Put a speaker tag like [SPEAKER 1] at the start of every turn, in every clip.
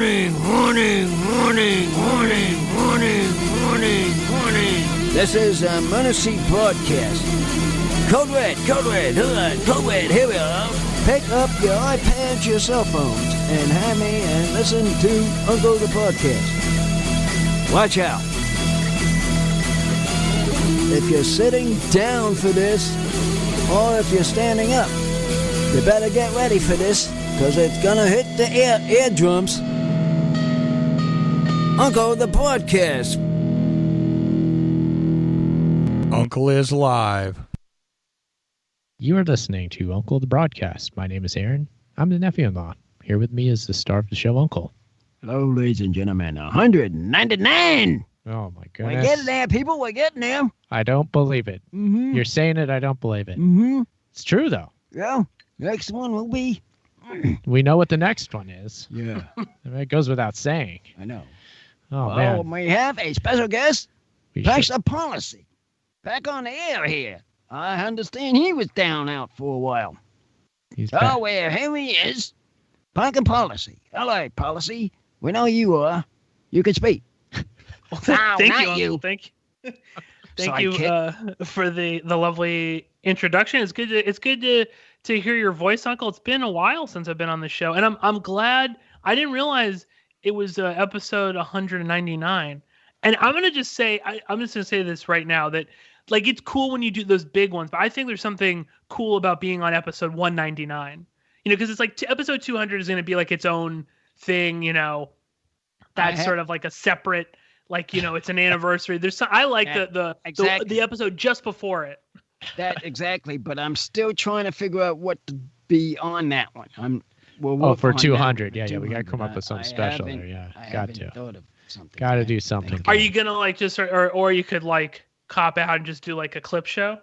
[SPEAKER 1] Warning, warning, warning, warning, warning, warning, warning. This is a emergency broadcast. Code Red, Code Red, Code Red, here we are. Pick up your iPads, your cell phones, and have me and listen to Uncle the Podcast. Watch out. If you're sitting down for this, or if you're standing up, you better get ready for this, because it's gonna hit the eardrums. Uncle the Podcast.
[SPEAKER 2] Uncle is live.
[SPEAKER 3] You are listening to Uncle the Broadcast. My name is Aaron. I'm the nephew-in-law. Here with me is the star of the show, Uncle.
[SPEAKER 1] Hello, ladies and gentlemen. 199.
[SPEAKER 3] Oh, my goodness.
[SPEAKER 1] We're getting there, people. We're getting there.
[SPEAKER 3] I don't believe it.
[SPEAKER 1] Mm-hmm.
[SPEAKER 3] You're saying it. I don't believe it.
[SPEAKER 1] Mm-hmm.
[SPEAKER 3] It's true, though.
[SPEAKER 1] Yeah. Next one will be...
[SPEAKER 3] We know what the next one is.
[SPEAKER 1] Yeah.
[SPEAKER 3] It goes without saying.
[SPEAKER 1] I know.
[SPEAKER 3] Oh,
[SPEAKER 1] well,
[SPEAKER 3] man.
[SPEAKER 1] we have a special guest.
[SPEAKER 3] We
[SPEAKER 1] Pearse
[SPEAKER 3] should-
[SPEAKER 1] Policy. Back on the air here. I understand he was down out for a while.
[SPEAKER 3] He's back.
[SPEAKER 1] Oh, well, here he is. Parker Policy. Hello, Policy. We know you are. You can speak.
[SPEAKER 4] Well,
[SPEAKER 1] Wow,
[SPEAKER 4] thank
[SPEAKER 1] not
[SPEAKER 4] you, Uncle.
[SPEAKER 1] you.
[SPEAKER 4] Thank you
[SPEAKER 1] Sidekick.
[SPEAKER 4] for the lovely introduction. It's good to hear your voice, Uncle. It's been a while since I've been on the show, and I'm glad. I didn't realize it was episode 199. And I'm gonna just say I'm just gonna say this right now that like it's cool when you do those big ones, but I think there's something cool about being on episode 199. You know, because it's like episode 200 is gonna be like its own thing. You know, that's sort of like a separate. Like, you know, it's an anniversary. I like
[SPEAKER 1] exactly.
[SPEAKER 4] the episode just before it.
[SPEAKER 1] That exactly, but I'm still trying to figure out what to be on that one.
[SPEAKER 3] For 200. Yeah, we got to come up with something special there. Yeah, got to.
[SPEAKER 1] Thought of something.
[SPEAKER 3] Got to do something.
[SPEAKER 4] Are you going to like just, or you could like cop out and just do like a clip show?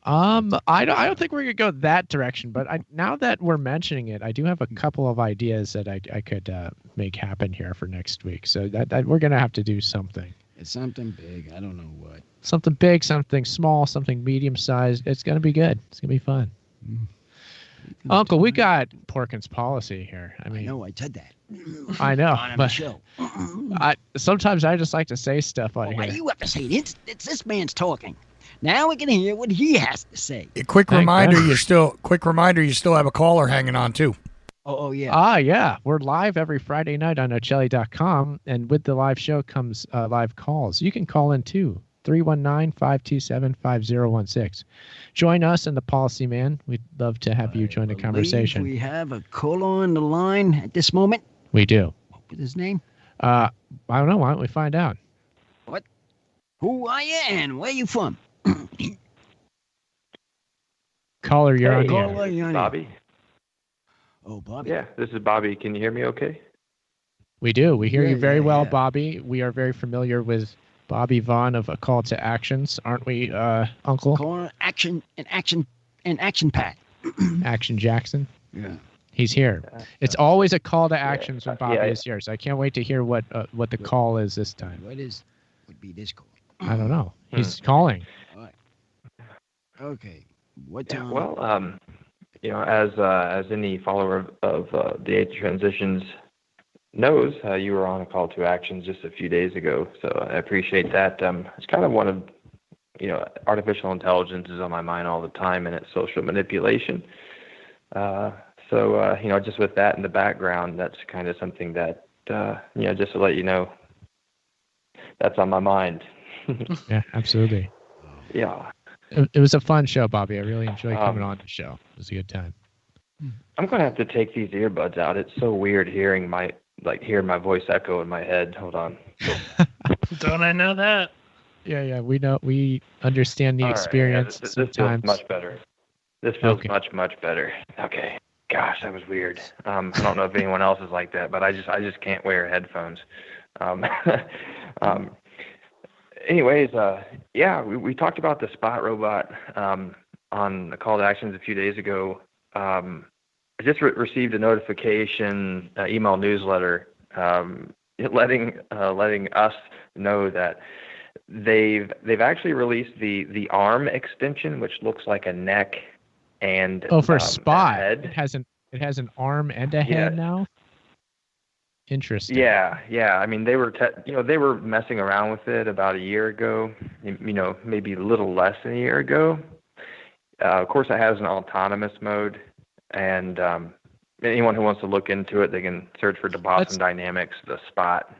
[SPEAKER 3] I don't think we're gonna go that direction, but now that we're mentioning it, I do have a couple of ideas that I could make happen here for next week. So that we're gonna have to do something.
[SPEAKER 1] It's something big. I don't know what.
[SPEAKER 3] Something big, something small, something medium sized. It's gonna be good. It's gonna be fun. Uncle, we got Porkins Policy here. I mean,
[SPEAKER 1] I know I said that.
[SPEAKER 3] I know,
[SPEAKER 1] on the
[SPEAKER 3] but
[SPEAKER 1] show.
[SPEAKER 3] Sometimes I just like to say stuff on
[SPEAKER 1] Why
[SPEAKER 3] here.
[SPEAKER 1] do you have to say it? It's this man's talking. Now we can hear what he has to say.
[SPEAKER 2] Quick
[SPEAKER 3] Thank
[SPEAKER 2] reminder,
[SPEAKER 3] God.
[SPEAKER 2] you still have a caller hanging on too.
[SPEAKER 1] Oh yeah.
[SPEAKER 3] Yeah. We're live every Friday night on Ocelli.com, and with the live show comes live calls. You can call in too, 319-527-5016. Join us and the Policy Man. We'd love to have you join the conversation.
[SPEAKER 1] We have a caller on the line at this moment.
[SPEAKER 3] We do.
[SPEAKER 1] What was his name?
[SPEAKER 3] I don't know. Why don't we find out?
[SPEAKER 1] What? Who are you and where you from?
[SPEAKER 3] Caller, you're on the air.
[SPEAKER 1] Caller, you're on
[SPEAKER 5] Bobby.
[SPEAKER 1] Oh, Bobby.
[SPEAKER 5] Yeah, this is Bobby. Can you hear me okay?
[SPEAKER 3] We do. We hear you very well,
[SPEAKER 1] yeah.
[SPEAKER 3] Bobby. We are very familiar with Bobby Vaughn of A Call to Actions, aren't we, Uncle?
[SPEAKER 1] Caller, action, Pat.
[SPEAKER 3] Action Jackson.
[SPEAKER 1] Yeah.
[SPEAKER 3] He's here. It's always a call to actions when Bobby is here, so I can't wait to hear what the call is this time.
[SPEAKER 1] Would be this call?
[SPEAKER 3] I don't know. He's calling.
[SPEAKER 1] All right. Okay. What time?
[SPEAKER 5] Well, you know, as any follower of the Age of Transitions knows, you were on A Call to Actions just a few days ago, so I appreciate that. It's kind of one of, you know, artificial intelligence is on my mind all the time, and it's social manipulation. So, you know, just with that in the background, that's kind of something that, you know, just to let you know, that's on my mind.
[SPEAKER 3] Yeah, absolutely.
[SPEAKER 5] Yeah.
[SPEAKER 3] It was a fun show, Bobby. I really enjoyed coming on the show. It was a good time.
[SPEAKER 5] I'm going to have to take these earbuds out. It's so weird hearing my voice echo in my head. Hold on.
[SPEAKER 4] Don't I know that?
[SPEAKER 3] Yeah, we know. We understand the
[SPEAKER 5] All right,
[SPEAKER 3] experience
[SPEAKER 5] this
[SPEAKER 3] sometimes.
[SPEAKER 5] feels much better. This feels
[SPEAKER 3] Okay.
[SPEAKER 5] much better. Okay. Gosh, that was weird. I don't know if anyone else is like that, but I just can't wear headphones. Anyways, yeah, we talked about the Spot robot on the Call to Actions a few days ago. I just received a notification, email newsletter, letting us know that they've actually released the arm extension, which looks like a neck and
[SPEAKER 3] for
[SPEAKER 5] a
[SPEAKER 3] Spot,
[SPEAKER 5] head.
[SPEAKER 3] it has an arm and a head now. Interesting.
[SPEAKER 5] Yeah. I mean, they were they were messing around with it about a year ago. Maybe a little less than a year ago. Of course, it has an autonomous mode, and anyone who wants to look into it, they can search for Boston Dynamics, the Spot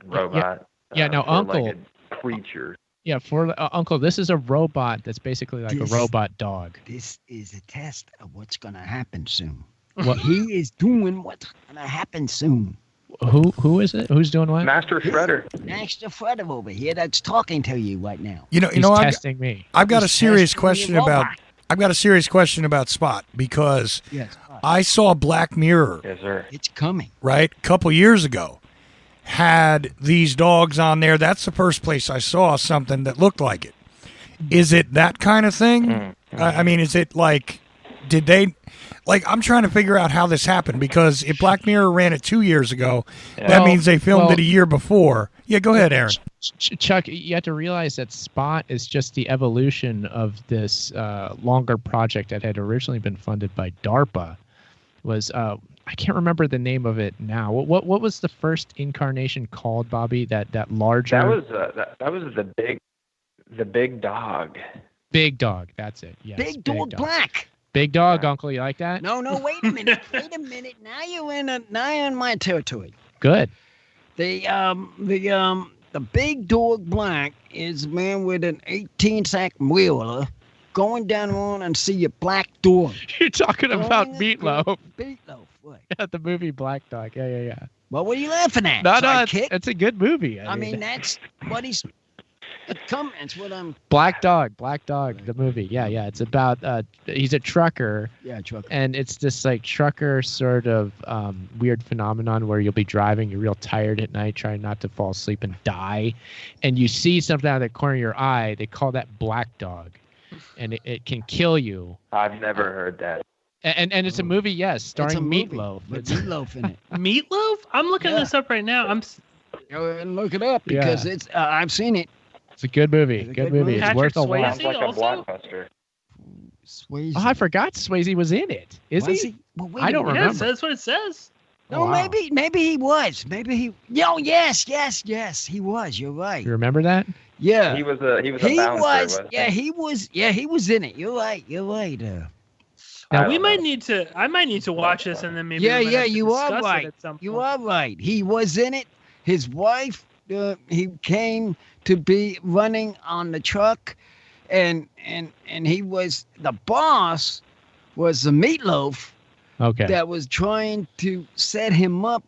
[SPEAKER 5] robot.
[SPEAKER 3] Now, Uncle.
[SPEAKER 5] Creature.
[SPEAKER 3] Yeah, Uncle, this is a robot that's basically like a robot dog.
[SPEAKER 1] This is a test of what's going to happen soon.
[SPEAKER 3] What?
[SPEAKER 1] He is doing what's going to happen soon.
[SPEAKER 3] Who is it? Who's doing what?
[SPEAKER 5] Master Shredder.
[SPEAKER 1] Master Shredder over here that's talking to you right now.
[SPEAKER 2] He's
[SPEAKER 3] testing me.
[SPEAKER 2] I've got a serious question about.
[SPEAKER 1] robot.
[SPEAKER 2] I've got a serious question about Spot because
[SPEAKER 1] Yes.
[SPEAKER 2] I saw Black Mirror,
[SPEAKER 5] Yes, sir.
[SPEAKER 1] It's coming.
[SPEAKER 2] right, a couple years ago, had these dogs on there. That's the first place I saw something that looked like it. Is it that kind of thing?
[SPEAKER 5] Mm-hmm.
[SPEAKER 2] I mean, is it like, did they, like, I'm trying to figure out how this happened because if Black Mirror ran it 2 years ago, that means they filmed it a year before. Yeah, go ahead, Aaron.
[SPEAKER 3] Chuck, you have to realize that Spot is just the evolution of this longer project that had originally been funded by DARPA. I can't remember the name of it now. What was the first incarnation called, Bobby? That larger.
[SPEAKER 5] That was the big dog.
[SPEAKER 3] Big Dog. That's it. Yes.
[SPEAKER 1] Big Dog Black.
[SPEAKER 3] Big Dog, Uncle. You like that?
[SPEAKER 1] No, wait a minute. Now you're in my territory.
[SPEAKER 3] Good.
[SPEAKER 1] The Big Dog Black is a man with an 18-sack wheeler going down on and see a black dog.
[SPEAKER 3] You're talking about Meatloaf.
[SPEAKER 1] Meatloaf, what?
[SPEAKER 3] Yeah, the movie Black Dog. Yeah.
[SPEAKER 1] Well, what are you laughing at?
[SPEAKER 3] No,
[SPEAKER 1] sidekick?
[SPEAKER 3] it's a good movie.
[SPEAKER 1] I mean, that's what he's. That's what I'm.
[SPEAKER 3] Black Dog, the movie. Yeah. It's about he's a trucker.
[SPEAKER 1] Yeah, trucker.
[SPEAKER 3] And it's this like trucker sort of weird phenomenon where you'll be driving, you're real tired at night, trying not to fall asleep and die, and you see something out of the corner of your eye. They call that Black Dog, and it can kill you.
[SPEAKER 5] I've never heard that.
[SPEAKER 3] And it's a movie, yes, starring
[SPEAKER 1] movie
[SPEAKER 3] Meatloaf.
[SPEAKER 1] with Meatloaf in it.
[SPEAKER 4] Meatloaf? I'm looking this up right now.
[SPEAKER 1] Go and look it up because it's. I've seen it.
[SPEAKER 3] It's a good movie.
[SPEAKER 1] It's a
[SPEAKER 3] Good
[SPEAKER 1] good
[SPEAKER 3] movie.
[SPEAKER 1] movie.
[SPEAKER 3] It's
[SPEAKER 4] Patrick
[SPEAKER 3] worth a
[SPEAKER 4] Swayze?
[SPEAKER 3] watch.
[SPEAKER 5] Sounds like
[SPEAKER 4] also?
[SPEAKER 5] a blockbuster.
[SPEAKER 1] Swayze.
[SPEAKER 3] Oh, I forgot Swayze was in it. Is
[SPEAKER 1] Was
[SPEAKER 3] he?
[SPEAKER 1] Well, wait
[SPEAKER 3] I
[SPEAKER 1] a
[SPEAKER 3] don't
[SPEAKER 1] minute.
[SPEAKER 3] remember.
[SPEAKER 4] Yeah, that's what it says.
[SPEAKER 1] No,
[SPEAKER 3] Oh, wow.
[SPEAKER 1] maybe he was. Maybe he. Yo, yes, he was. You're right.
[SPEAKER 3] You remember that?
[SPEAKER 1] Yeah.
[SPEAKER 5] He was a
[SPEAKER 1] He
[SPEAKER 5] bouncer.
[SPEAKER 1] was.
[SPEAKER 5] wasn't
[SPEAKER 1] Yeah, he was. Yeah, he was in it. You're right.
[SPEAKER 5] I
[SPEAKER 4] Now
[SPEAKER 5] don't
[SPEAKER 4] we might
[SPEAKER 5] know.
[SPEAKER 4] need to. I might need to watch this and then maybe.
[SPEAKER 1] Yeah,
[SPEAKER 4] we might have to
[SPEAKER 1] you are
[SPEAKER 4] discuss it
[SPEAKER 1] right.
[SPEAKER 4] at some
[SPEAKER 1] You
[SPEAKER 4] point.
[SPEAKER 1] are right. He was in it. His wife, he came to be running on the truck, and he was the boss. Was the Meatloaf
[SPEAKER 3] Okay.
[SPEAKER 1] that was trying to set him up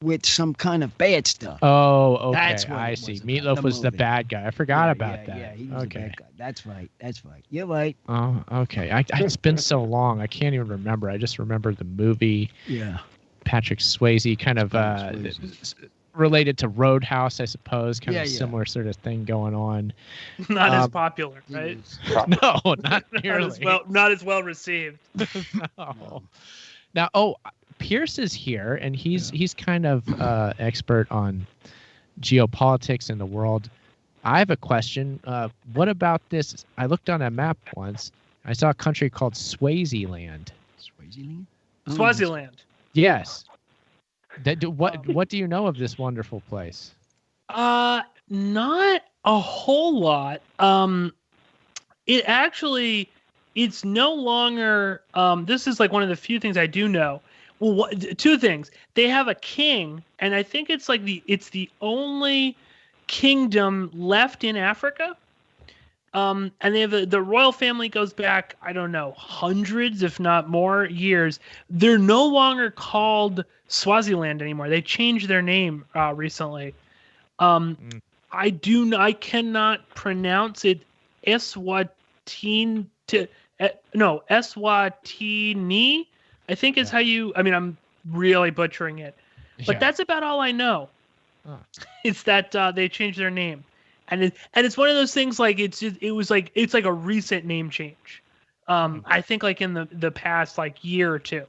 [SPEAKER 1] with some kind of bad stuff.
[SPEAKER 3] Oh, okay.
[SPEAKER 1] That's what
[SPEAKER 3] I
[SPEAKER 1] it
[SPEAKER 3] see.
[SPEAKER 1] was about,
[SPEAKER 3] Meatloaf
[SPEAKER 1] the
[SPEAKER 3] was the
[SPEAKER 1] movie.
[SPEAKER 3] bad guy. I forgot about
[SPEAKER 1] yeah,
[SPEAKER 3] that.
[SPEAKER 1] Yeah, he was
[SPEAKER 3] okay.
[SPEAKER 1] the bad guy. That's right. You're right.
[SPEAKER 3] Oh, okay. It's been so long. I can't even remember. I just remember the movie.
[SPEAKER 1] Yeah.
[SPEAKER 3] Patrick Swayze, kind of related to Roadhouse, I suppose. Kind of
[SPEAKER 1] Yeah.
[SPEAKER 3] similar sort of thing going on.
[SPEAKER 4] Not as popular, right?
[SPEAKER 3] No, not
[SPEAKER 4] Not
[SPEAKER 3] nearly.
[SPEAKER 4] as well. Not as well received.
[SPEAKER 3] No. Now, Pearse is here, and he's kind of expert on geopolitics in the world. I have a question. What about this? I looked on a map once. I saw a country called Swaziland.
[SPEAKER 1] Swaziland?
[SPEAKER 4] Swaziland.
[SPEAKER 3] Yes. What do you know of this wonderful place?
[SPEAKER 4] Not a whole lot. It's no longer. This is like one of the few things I do know. Well, two things. They have a king, and I think it's the only kingdom left in Africa. And they have the royal family goes back, I don't know, hundreds, if not more years. They're no longer called Swaziland anymore. They changed their name recently. I cannot pronounce it. Eswatini. I think is how you. I mean, I'm really butchering it, but that's about all I know.
[SPEAKER 3] Oh.
[SPEAKER 4] It's that they changed their name, and it's one of those things like it's like a recent name change. I think like in the past like year or two.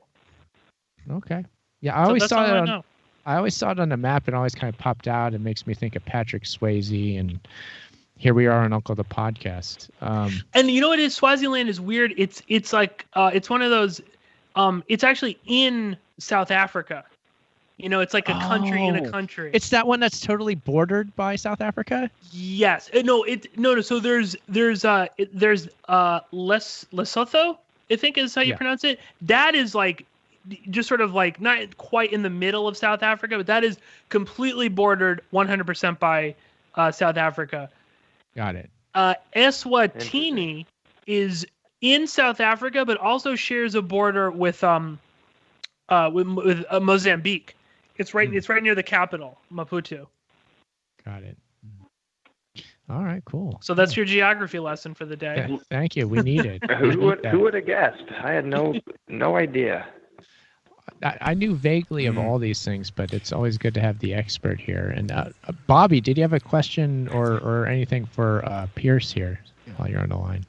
[SPEAKER 3] Okay. Yeah, I always saw it. I always saw it on the map, and always kind of popped out. It makes me think of Patrick Swayze, and here we are on Uncle the Podcast.
[SPEAKER 4] And you know what is? Swaziland is weird. It's like it's one of those. It's actually in South Africa. You know, it's like a country in a country.
[SPEAKER 3] It's that one that's totally bordered by South Africa?
[SPEAKER 4] Yes. No. So there's Lesotho, I think is how you pronounce it. That is like just sort of like not quite in the middle of South Africa, but that is completely bordered 100% by South Africa.
[SPEAKER 3] Got it.
[SPEAKER 4] Eswatini is in South Africa, but also shares a border with Mozambique. It's right near the capital, Maputo.
[SPEAKER 3] Got it. All right, cool.
[SPEAKER 4] So that's your geography lesson for the day.
[SPEAKER 3] Yeah, thank you. We need it.
[SPEAKER 5] Who would have guessed? I had no idea.
[SPEAKER 3] I knew vaguely of all these things, but it's always good to have the expert here. And Bobby, did you have a question or anything for Pearse here while you're on the line?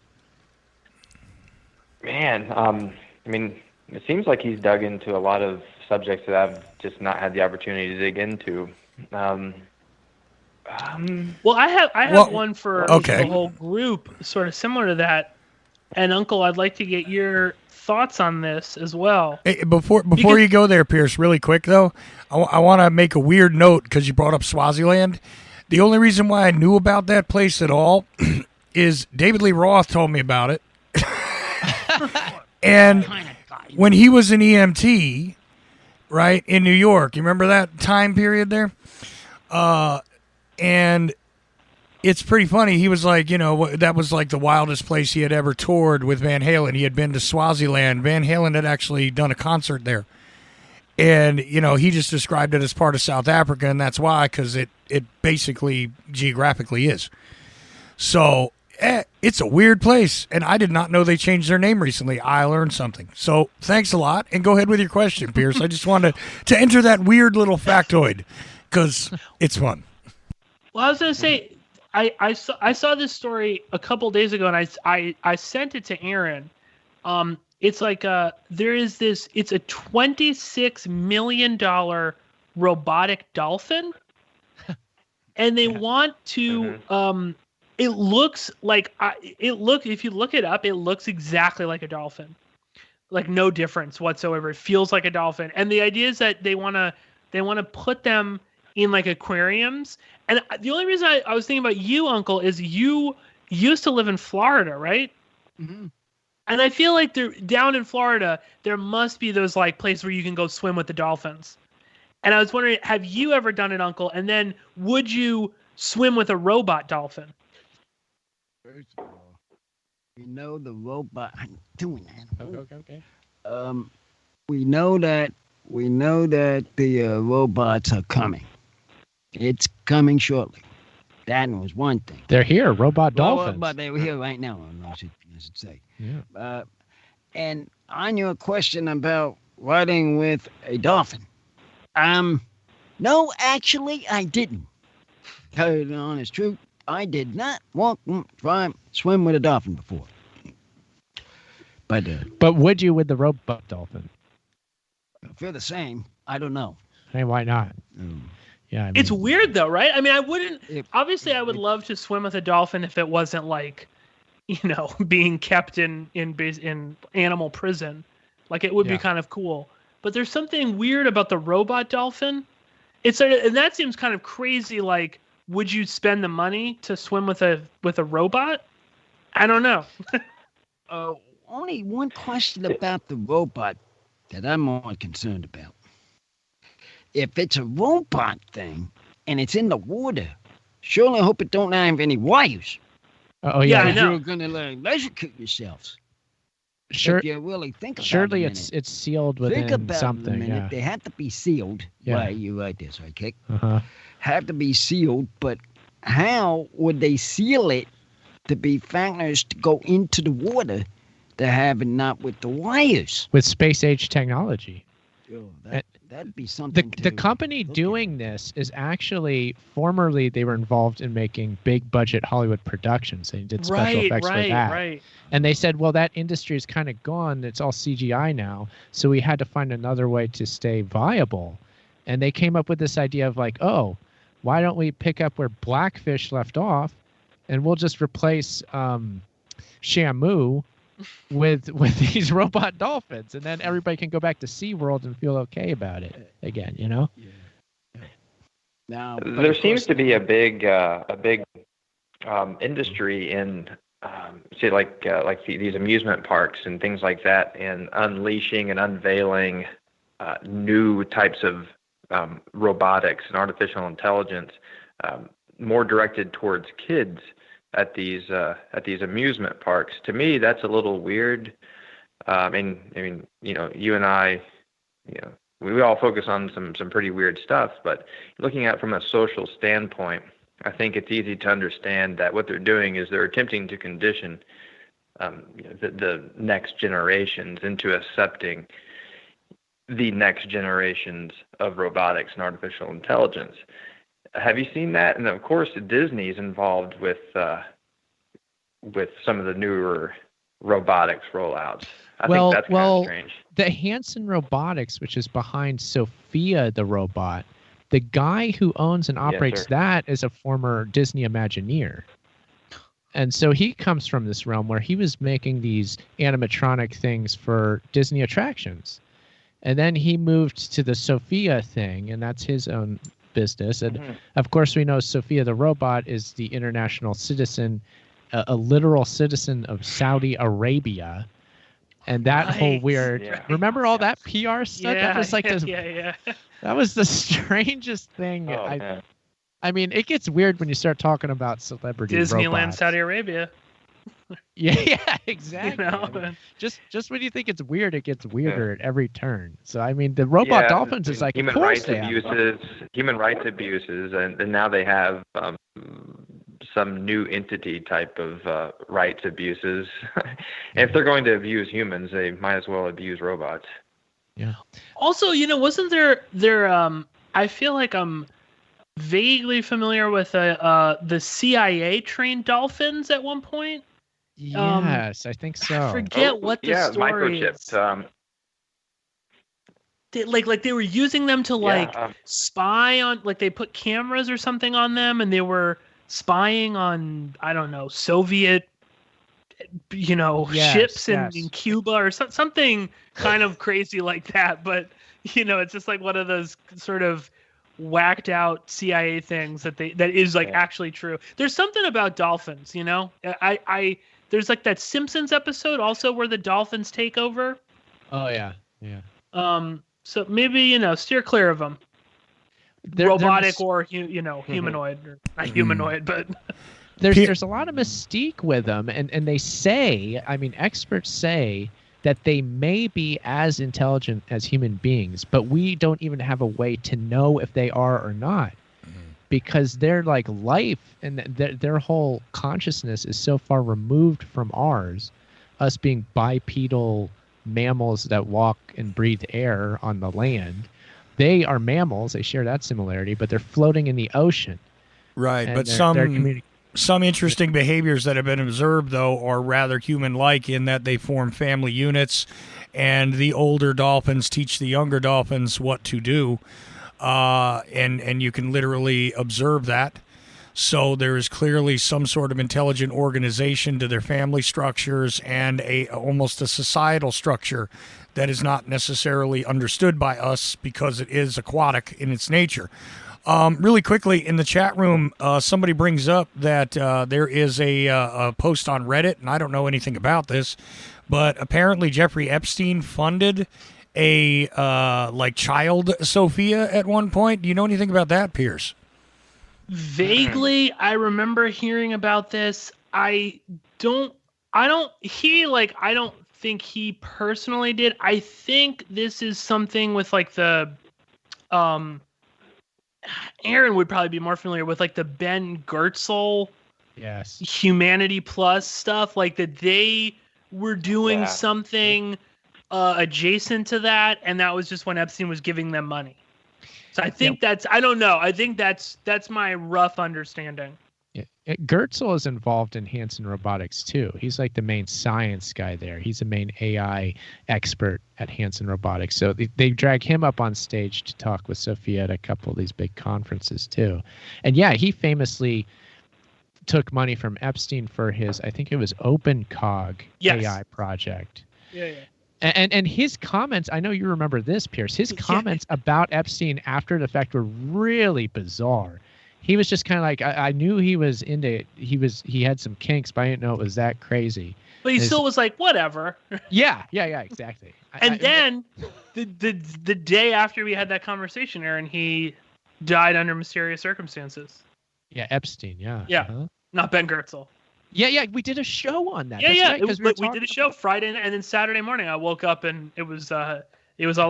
[SPEAKER 5] Man, I mean, it seems like he's dug into a lot of subjects that I've just not had the opportunity to dig into.
[SPEAKER 4] Well, I have one for the whole group, sort of similar to that. And Uncle, I'd like to get your thoughts on this as well.
[SPEAKER 2] Hey, before you go there, Pearse, really quick though, I want to make a weird note because you brought up Swaziland. The only reason why I knew about that place at all is David Lee Roth told me about it. And when he was an EMT, right, in New York, you remember that time period there? And it's pretty funny. He was like, that was like the wildest place he had ever toured with Van Halen. He had been to Swaziland. Van Halen had actually done a concert there. And, he just described it as part of South Africa, and that's why, because it basically geographically is. So it's a weird place, and I did not know they changed their name recently. I learned something. So thanks a lot, and go ahead with your question, Pearse. I just wanted to enter that weird little factoid because it's fun.
[SPEAKER 4] Well, I was going to say, I saw this story a couple days ago, and I sent it to Aaron. It's like there is this. It's a $26 million robotic dolphin, and they want to. It looks like if you look it up, it looks exactly like a dolphin, like no difference whatsoever. It feels like a dolphin, and the idea is that they want to put them in like aquariums. And the only reason I was thinking about you, Uncle, is you used to live in Florida, right?
[SPEAKER 1] Mm-hmm.
[SPEAKER 4] And I feel like down in Florida, there must be those like places where you can go swim with the dolphins. And I was wondering, have you ever done it, Uncle? And then would you swim with a robot dolphin?
[SPEAKER 1] First of all, we know the robot. I'm doing that.
[SPEAKER 3] Okay.
[SPEAKER 1] We know that the robots are coming. It's coming shortly. That was one thing.
[SPEAKER 3] They're here, robot dolphins.
[SPEAKER 1] But they're here right now, I should say.
[SPEAKER 3] Yeah.
[SPEAKER 1] And on your question about riding with a dolphin, no, actually, I didn't. Tell you the honest truth, I did not swim with a dolphin before.
[SPEAKER 3] But would you with the robot dolphin?
[SPEAKER 1] I feel the same. I don't know.
[SPEAKER 3] Hey, why not? Yeah,
[SPEAKER 4] it's weird though, right? I mean, I wouldn't. Obviously, I would love to swim with a dolphin if it wasn't like, being kept in animal prison. Like it would be kind of cool. But there's something weird about the robot dolphin. And that seems kind of crazy. Like, would you spend the money to swim with a robot? I don't know.
[SPEAKER 1] Only one question about the robot that I'm more concerned about. If it's a robot thing and it's in the water, surely I hope it don't have any wires.
[SPEAKER 3] Oh yeah,
[SPEAKER 4] I know.
[SPEAKER 1] You're gonna electrocute yourselves.
[SPEAKER 3] Sure.
[SPEAKER 1] If you really think about
[SPEAKER 3] surely
[SPEAKER 1] it
[SPEAKER 3] it's sealed within something. Yeah.
[SPEAKER 1] They have to be sealed.
[SPEAKER 3] Yeah.
[SPEAKER 1] Right, you like this, right, Kick?
[SPEAKER 3] Uh-huh.
[SPEAKER 1] Have to be sealed, but how would they seal it to be factors to go into the water to have it not with the wires?
[SPEAKER 3] With space age technology.
[SPEAKER 1] That'd be something.
[SPEAKER 3] The company doing this is actually formerly they were involved in making big budget Hollywood productions. They did special effects for that.
[SPEAKER 4] Right.
[SPEAKER 3] And they said, well, that industry is kind of gone. It's all CGI now. So we had to find another way to stay viable. And they came up with this idea of like, oh, why don't we pick up where Blackfish left off and we'll just replace Shamu with these robot dolphins, and then everybody can go back to SeaWorld and feel okay about it again, you know?
[SPEAKER 1] Yeah. Now,
[SPEAKER 5] There seems to be a big industry in say like these amusement parks and things like that, and unleashing and unveiling new types of robotics and artificial intelligence, more directed towards kids at these amusement parks. To me, that's a little weird. I mean, you know, you and I, you know, we all focus on some pretty weird stuff, but looking at it from a social standpoint, I think it's easy to understand that what they're doing is they're attempting to condition the next generations into accepting the next generations of robotics and artificial intelligence. Have you seen that? And of course, Disney's involved with some of the newer robotics rollouts. I think that's kind of strange.
[SPEAKER 3] The Hanson Robotics, which is behind Sophia the Robot, the guy who owns and operates that is a former Disney Imagineer. And so he comes from this realm where he was making these animatronic things for Disney attractions. And then he moved to the Sophia thing, and that's his own business. And of course, we know Sophia the Robot is the international citizen, a literal citizen of Saudi Arabia. And that whole weird, remember all that PR stuff?
[SPEAKER 4] Yeah,
[SPEAKER 3] that was like this, that was the strangest thing. I mean, it gets weird when you start talking about celebrity
[SPEAKER 4] Disneyland,
[SPEAKER 3] robots.
[SPEAKER 4] Saudi Arabia.
[SPEAKER 3] Yeah, exactly.
[SPEAKER 4] You know?
[SPEAKER 3] I mean, just when you think it's weird, it gets weirder at every turn. So I mean, the robot dolphins is like
[SPEAKER 5] human rights abuses, and now they have some new entity type of rights abuses. And if they're going to abuse humans, they might as well abuse robots.
[SPEAKER 3] Yeah.
[SPEAKER 4] Also, you know, wasn't there I feel like I'm vaguely familiar with the CIA trained dolphins at one point.
[SPEAKER 3] Yes, I think so.
[SPEAKER 4] I forget what the story is.
[SPEAKER 5] Microchipped.
[SPEAKER 4] They were using them to spy on, like they put cameras or something on them, and they were spying on, I don't know, Soviet, you know, ships in Cuba or something kind of crazy like that. But you know, it's just like one of those sort of whacked out CIA things that is like actually true. There's something about dolphins, you know. There's like that Simpsons episode also where the dolphins take over.
[SPEAKER 3] Oh yeah.
[SPEAKER 4] So maybe, you know, steer clear of them. Robotic or humanoid, or not humanoid, but
[SPEAKER 3] there's a lot of mystique with them, and they say, I mean, experts say that they may be as intelligent as human beings, but we don't even have a way to know if they are or not, because their like life and their whole consciousness is so far removed from ours, us being bipedal mammals that walk and breathe air on the land. They are mammals, they share that similarity, but they're floating in the ocean.
[SPEAKER 2] Right, but some interesting behaviors that have been observed, though, are rather human-like in that they form family units, and the older dolphins teach the younger dolphins what to do, and you can literally observe that. So there is clearly some sort of intelligent organization to their family structures and almost a societal structure that is not necessarily understood by us because it is aquatic in its nature. Really quickly, in the chat room, somebody brings up that there is a post on Reddit, and I don't know anything about this, but apparently Jeffrey Epstein funded a child Sophia at one point. Do you know anything about that, Pearse?
[SPEAKER 4] Vaguely, I remember hearing about this. I don't think he personally did. I think this is something with like the Aaron would probably be more familiar with like the Ben Goertzel Humanity Plus stuff, like that they were doing something adjacent to that, and that was just when Epstein was giving them money. So I think I don't know. I think that's my rough understanding.
[SPEAKER 3] Yeah. Goertzel is involved in Hanson Robotics too. He's like the main science guy there. He's the main AI expert at Hanson Robotics. So they drag him up on stage to talk with Sophia at a couple of these big conferences too. And yeah, he famously took money from Epstein for his, I think it was OpenCog AI project.
[SPEAKER 4] Yeah.
[SPEAKER 3] And his comments, I know you remember this, Pearse. His comments about Epstein after the fact were really bizarre. He was just kind of like, I knew he was into, he had some kinks, but I didn't know it was that crazy.
[SPEAKER 4] But he still was like, whatever.
[SPEAKER 3] Yeah, exactly.
[SPEAKER 4] And then the day after we had that conversation, Aaron, he died under mysterious circumstances.
[SPEAKER 3] Yeah, Epstein. Yeah.
[SPEAKER 4] Yeah. Not Ben Goertzel.
[SPEAKER 3] Yeah. We did a show on that.
[SPEAKER 4] Yeah. Right, we did a show Friday, and then Saturday morning I woke up and it was all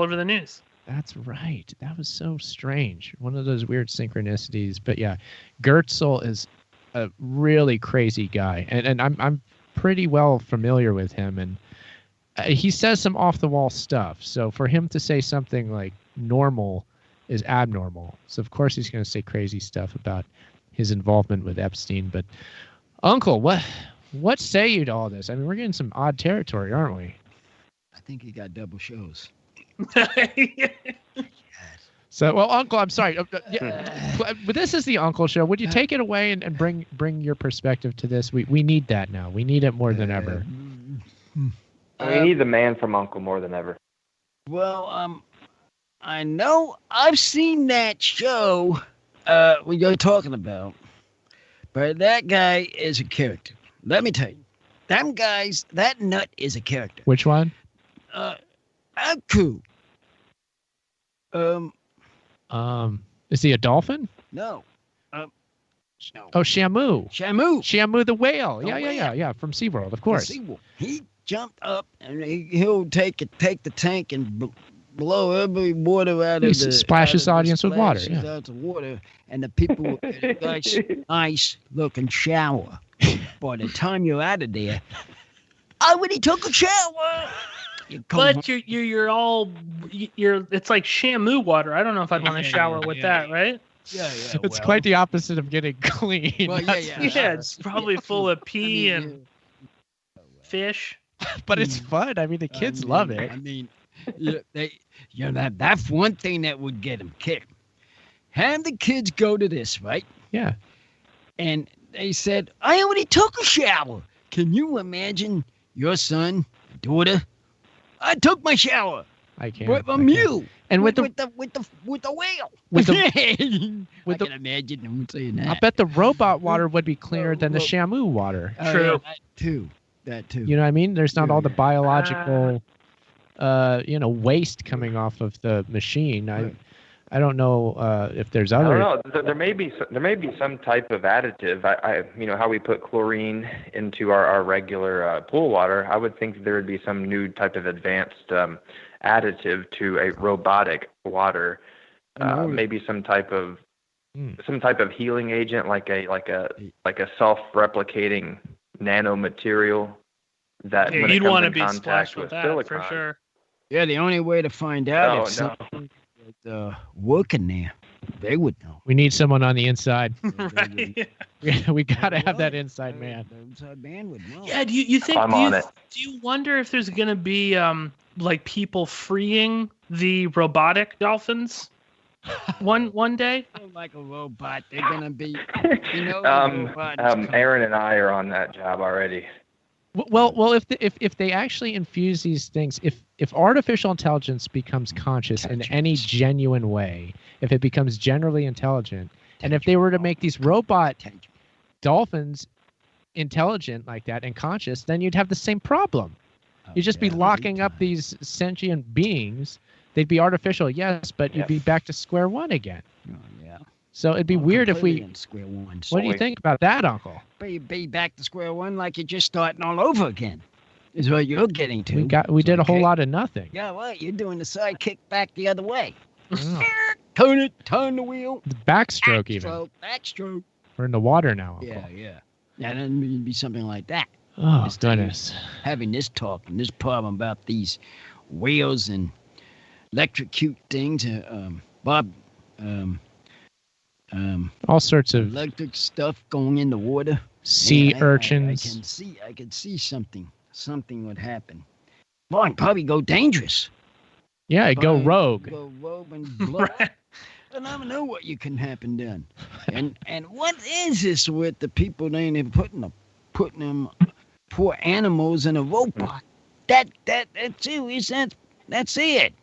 [SPEAKER 4] over the news.
[SPEAKER 3] That's right. That was so strange. One of those weird synchronicities. But yeah, Goertzel is a really crazy guy, and I'm pretty well familiar with him, and he says some off the wall stuff. So for him to say something like normal is abnormal. So of course he's going to say crazy stuff about his involvement with Epstein. But Uncle, what say you to all this? I mean, we're getting some odd territory, aren't we?
[SPEAKER 1] I think he got double shows.
[SPEAKER 3] So, well, Uncle, I'm sorry. But this is the Uncle Show. Would you take it away and bring your perspective to this? We need that now. We need it more than ever.
[SPEAKER 5] We need the man from Uncle more than ever.
[SPEAKER 1] Well, I know I've seen that show what you're talking about, but that guy is a character. Let me tell you, that nut is a character.
[SPEAKER 3] Which one?
[SPEAKER 1] Aku.
[SPEAKER 3] Is he a dolphin?
[SPEAKER 1] No.
[SPEAKER 3] Oh, Shamu. Shamu the whale. Yeah. From SeaWorld, of course.
[SPEAKER 1] He jumped up and he'll take the tank and blow every water out of the...
[SPEAKER 3] Splash his audience with water.
[SPEAKER 1] Yeah. Out the water, and the people with a nice looking shower. By the time you're out of there, I already took a shower.
[SPEAKER 4] But you're it's like Shamu water. I don't know if I'd want to shower with that, right?
[SPEAKER 1] Yeah.
[SPEAKER 3] It's quite the opposite of getting clean.
[SPEAKER 1] Well,
[SPEAKER 4] yeah, it's probably full of pee and fish.
[SPEAKER 3] But it's fun. I mean, the kids love it.
[SPEAKER 1] I mean, that's one thing that would get them kicked. Have the kids go to this, right?
[SPEAKER 3] Yeah.
[SPEAKER 1] And they said, I already took a shower. Can you imagine your son, daughter? I took my shower.
[SPEAKER 3] I can't.
[SPEAKER 1] With a mule.
[SPEAKER 3] And with the
[SPEAKER 1] whale. I can imagine them saying that.
[SPEAKER 3] I bet the robot water would be cleaner than the Shamu water.
[SPEAKER 4] True.
[SPEAKER 1] That too.
[SPEAKER 3] You know what I mean? There's not all the biological, waste coming off of the machine. I don't know if there's other.
[SPEAKER 5] I don't know. There may be some type of additive. How we put chlorine into our regular pool water. I would think there would be some new type of advanced additive to a robotic water. Maybe some type of healing agent, like a self-replicating nanomaterial that when
[SPEAKER 4] you'd
[SPEAKER 5] it
[SPEAKER 4] want to
[SPEAKER 5] comes in
[SPEAKER 4] be
[SPEAKER 5] contact
[SPEAKER 4] splashed
[SPEAKER 5] with
[SPEAKER 4] with that
[SPEAKER 5] silicon.
[SPEAKER 4] for sure.
[SPEAKER 1] Yeah, the only way to find out if something is working there, they would know.
[SPEAKER 3] We need someone on the inside.
[SPEAKER 4] Right.
[SPEAKER 3] we got to have that inside man.
[SPEAKER 1] The inside man would know.
[SPEAKER 4] Yeah. Do you think?
[SPEAKER 5] I'm on it.
[SPEAKER 4] Do you wonder if there's gonna be like people freeing the robotic dolphins one day?
[SPEAKER 1] Like a robot, they're gonna be.
[SPEAKER 5] Aaron and I are on that job already.
[SPEAKER 3] Well, if they actually infuse these things, if artificial intelligence becomes conscious in any genuine way, if it becomes generally intelligent, and if they were to make these robot dolphins intelligent like that and conscious, then you'd have the same problem. You'd just be locking up these sentient beings. They'd be artificial, yes, but you'd be back to square one again.
[SPEAKER 1] Oh, yeah.
[SPEAKER 3] So it'd be weird if we.
[SPEAKER 1] Square one.
[SPEAKER 3] What do you think about that, Uncle?
[SPEAKER 1] Be back to square one, like you're just starting all over again. Is what you're getting to.
[SPEAKER 3] We did a whole lot of nothing.
[SPEAKER 1] Yeah, well, you're doing the sidekick back the other way.
[SPEAKER 3] Oh.
[SPEAKER 1] Turn the wheel.
[SPEAKER 3] The backstroke even.
[SPEAKER 1] Backstroke.
[SPEAKER 3] We're in the water now, Uncle.
[SPEAKER 1] Yeah. Yeah, then it'd be something like that.
[SPEAKER 3] Oh, goodness.
[SPEAKER 1] Having this talk and this problem about these whales and electrocute things,
[SPEAKER 3] all sorts of
[SPEAKER 1] electric stuff going in the water.
[SPEAKER 3] Sea urchins.
[SPEAKER 1] I can see something. Something would happen. Well, I'd probably go dangerous.
[SPEAKER 3] Yeah, go rogue.
[SPEAKER 1] Go rogue and blow. I don't know what you can happen then. And what is this with the people then putting them poor animals in a robot? That's it.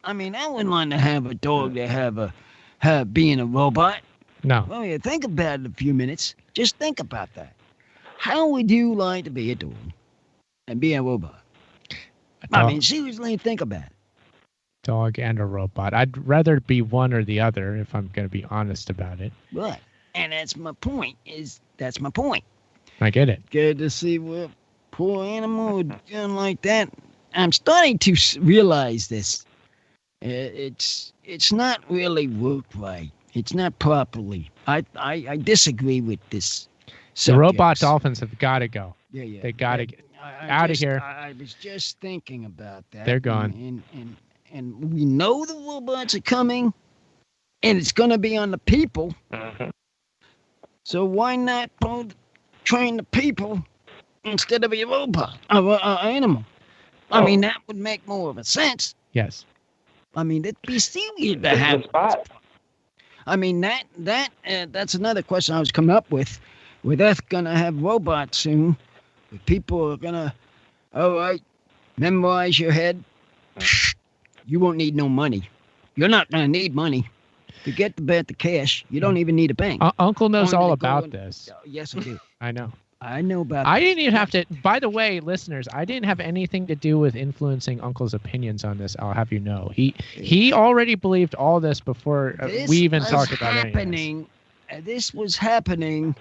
[SPEAKER 1] I mean, I wouldn't want to have a dog that have being a robot.
[SPEAKER 3] No.
[SPEAKER 1] Well, yeah, think about it a few minutes. Just think about that. How would you like to be a dog and be a robot? I mean, seriously, think about it.
[SPEAKER 3] Dog and a robot. I'd rather be one or the other, if I'm going to be honest about it.
[SPEAKER 1] Right. And that's my point. That's my point.
[SPEAKER 3] I get it.
[SPEAKER 1] Good to see what poor animal doing like that. I'm starting to realize this. It's not really worked right. It's not properly. I disagree with this.
[SPEAKER 3] The robot dolphins have got to go.
[SPEAKER 1] Yeah.
[SPEAKER 3] They got to get out of here.
[SPEAKER 1] I was just thinking about that.
[SPEAKER 3] They're gone.
[SPEAKER 1] And we know the robots are coming, and it's going to be on the people.
[SPEAKER 5] Mm-hmm.
[SPEAKER 1] So why not train the people instead of a robot, or animal? I mean, that would make more of a sense.
[SPEAKER 3] Yes.
[SPEAKER 1] I mean, it'd be serious to have. I mean, that's another question I was coming up with. We're going to have robots soon. People are going to, all right, memorize your head. You won't need no money. You're not going to need money. Forget about the cash. You don't even need a bank.
[SPEAKER 3] Uncle knows all about this.
[SPEAKER 1] Yes, I do.
[SPEAKER 3] I know.
[SPEAKER 1] I know about
[SPEAKER 3] I didn't even have to, by the way, listeners, I didn't have anything to do with influencing Uncle's opinions on this. I'll have you know. He already believed all this before we even talked about anything.
[SPEAKER 1] This was happening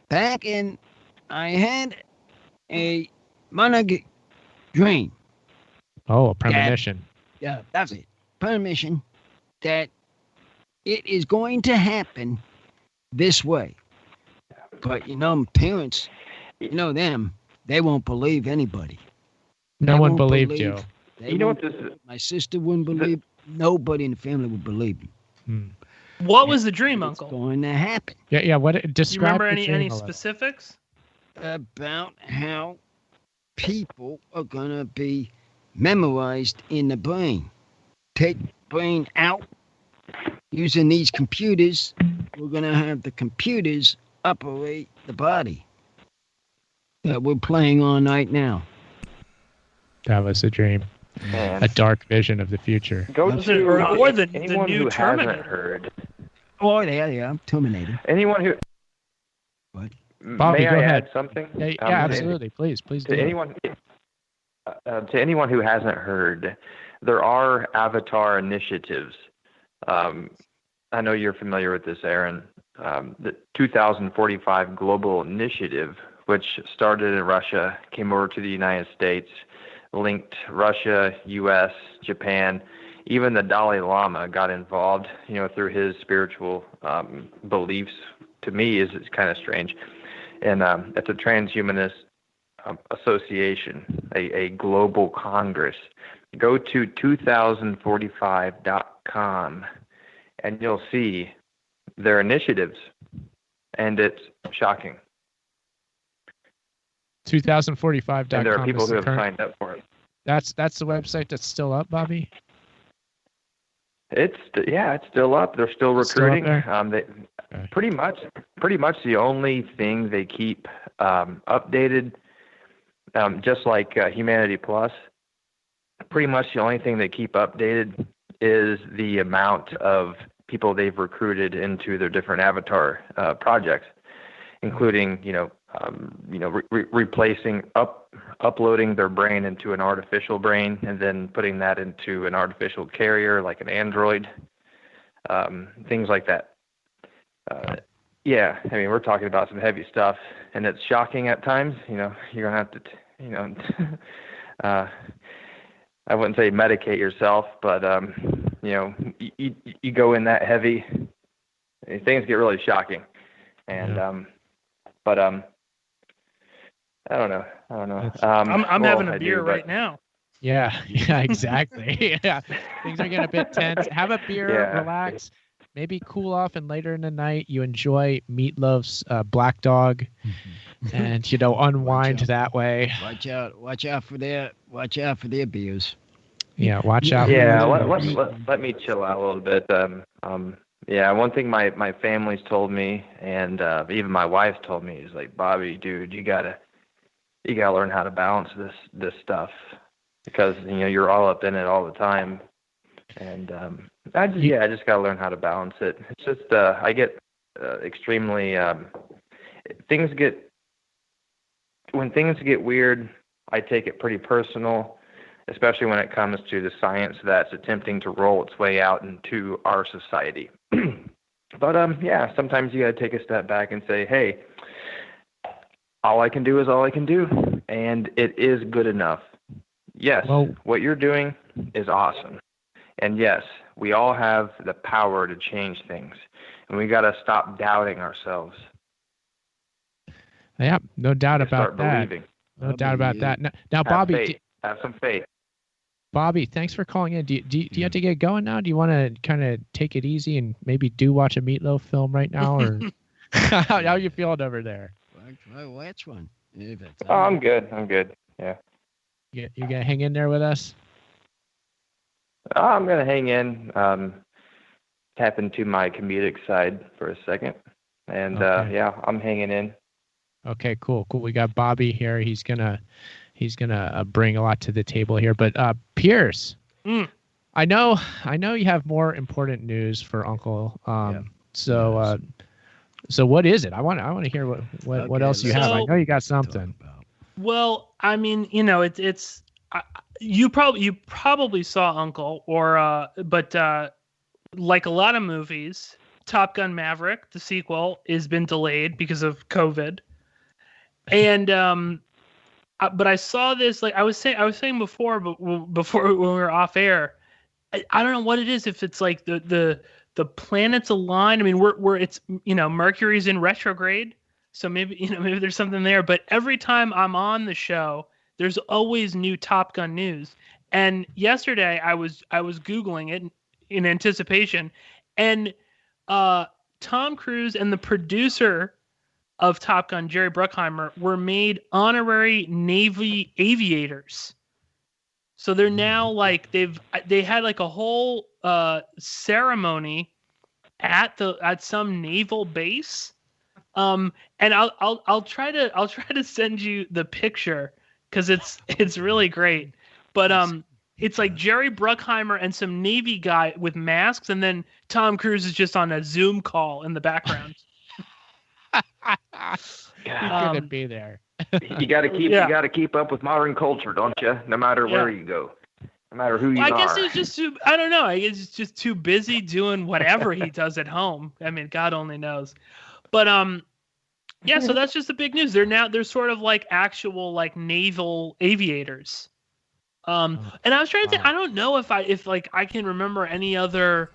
[SPEAKER 1] back in, I had a monarch dream.
[SPEAKER 3] Oh, a premonition.
[SPEAKER 1] Yeah, that's it. Premonition that it is going to happen this way. But, parents, them, they won't believe anybody.
[SPEAKER 3] No one believed you.
[SPEAKER 5] You know what this is?
[SPEAKER 1] My sister wouldn't believe. Nobody in the family would believe me.
[SPEAKER 4] What was the dream, Uncle?
[SPEAKER 1] It's going to happen.
[SPEAKER 3] Yeah. What? Describe.
[SPEAKER 4] You remember
[SPEAKER 3] the dream
[SPEAKER 4] any specifics?
[SPEAKER 1] About how people are going to be memorized in the brain. Take the brain out. Using these computers, we're going to have the computers operate the body that we're playing on right now.
[SPEAKER 3] That was a dream.
[SPEAKER 5] Man.
[SPEAKER 3] A dark vision of the future.
[SPEAKER 4] Or the new Terminator.
[SPEAKER 5] Hasn't heard.
[SPEAKER 1] Oh, yeah, Terminator.
[SPEAKER 5] Anyone who...
[SPEAKER 1] What?
[SPEAKER 3] Bobby,
[SPEAKER 5] may
[SPEAKER 3] go
[SPEAKER 5] I
[SPEAKER 3] ahead.
[SPEAKER 5] add something?
[SPEAKER 3] Yeah, absolutely. Please do.
[SPEAKER 5] To anyone who hasn't heard, there are Avatar initiatives. I know you're familiar with this, Aaron. The 2045 Global Initiative, which started in Russia, came over to the United States, linked Russia, U.S., Japan. Even the Dalai Lama got involved, through his spiritual beliefs. To me, it's kind of strange. And it's a transhumanist association, a global congress. Go to 2045.com and you'll see their initiatives, and it's shocking.
[SPEAKER 3] 2045.com.
[SPEAKER 5] And there are people who have signed up for it.
[SPEAKER 3] That's the website that's still up, Bobby?
[SPEAKER 5] It's still up. They're still recruiting. Pretty much the only thing they keep updated, just like Humanity Plus. Pretty much the only thing they keep updated is the amount of people they've recruited into their different avatar projects, including replacing uploading their brain into an artificial brain and then putting that into an artificial carrier like an android, things like that. We're talking about some heavy stuff, and it's shocking at times. You're gonna have to, I wouldn't say medicate yourself, but you go in that heavy, things get really shocking, and I don't know.
[SPEAKER 4] I'm having a beer right now.
[SPEAKER 3] Yeah, exactly. Yeah, things are getting a bit tense. Have a beer, relax, maybe cool off, and later in the night you enjoy Meatloaf's Black Dog, and unwind that way.
[SPEAKER 1] Watch out for their beers.
[SPEAKER 3] Yeah, watch out.
[SPEAKER 5] Yeah, let me chill out a little bit. Yeah, one thing my family's told me, and even my wife's told me, is like, Bobby, dude, you gotta learn how to balance this stuff, because you're all up in it all the time, and I just gotta learn how to balance it. It's just I get extremely when things get weird, I take it pretty personal, especially when it comes to the science that's attempting to roll its way out into our society. But yeah, sometimes you got to take a step back and say, hey, all I can do is all I can do, and it is good enough. Yes, what you're doing is awesome. And yes, we all have the power to change things, and we got to stop doubting ourselves.
[SPEAKER 3] Yeah, no doubt about that.
[SPEAKER 5] Believing.
[SPEAKER 3] No doubt about that. Now
[SPEAKER 5] have
[SPEAKER 3] Bobby,
[SPEAKER 5] faith. Have some faith.
[SPEAKER 3] Bobby, thanks for calling in. Do you have to get going now? Do you want to kind of take it easy and maybe watch a Meatloaf film right now, or how are you feeling over there?
[SPEAKER 1] Which one?
[SPEAKER 5] Oh, I'm good. Yeah.
[SPEAKER 3] You gonna hang in there with us?
[SPEAKER 5] I'm gonna hang in. Tap into my comedic side for a second, and
[SPEAKER 3] Okay.
[SPEAKER 5] yeah, I'm hanging in.
[SPEAKER 3] Okay, cool. We got Bobby here. He's gonna bring a lot to the table here. But Pearse, I know you have more important news for Uncle. So what is it? I want to hear what else you have. I know you got something.
[SPEAKER 4] Well, I mean, it's you probably saw Uncle, but like a lot of movies, Top Gun Maverick, the sequel, has been delayed because of COVID. And but I saw this, like I was saying before, but before when we were off air, I don't know what it is. If it's like the planets align. I mean, it's Mercury's in retrograde, so maybe there's something there. But every time I'm on the show, there's always new Top Gun news. And yesterday I was Googling it in anticipation, and Tom Cruise and the producer of Top Gun, Jerry Bruckheimer, were made honorary Navy aviators. So they're now like they had like a whole ceremony at some naval base. And I'll try to send you the picture because it's really great. But it's like Jerry Bruckheimer and some Navy guy with masks, and then Tom Cruise is just on a Zoom call in the background.
[SPEAKER 3] You couldn't be there.
[SPEAKER 5] You got to keep up with modern culture, don't you? No matter where you go, no matter who you are.
[SPEAKER 4] I guess he's just too. I don't know. I guess he's just too busy doing whatever he does at home. I mean, God only knows. But yeah. So that's just the big news. They're sort of like actual like naval aviators. And I was trying to think. I don't know if I can remember any other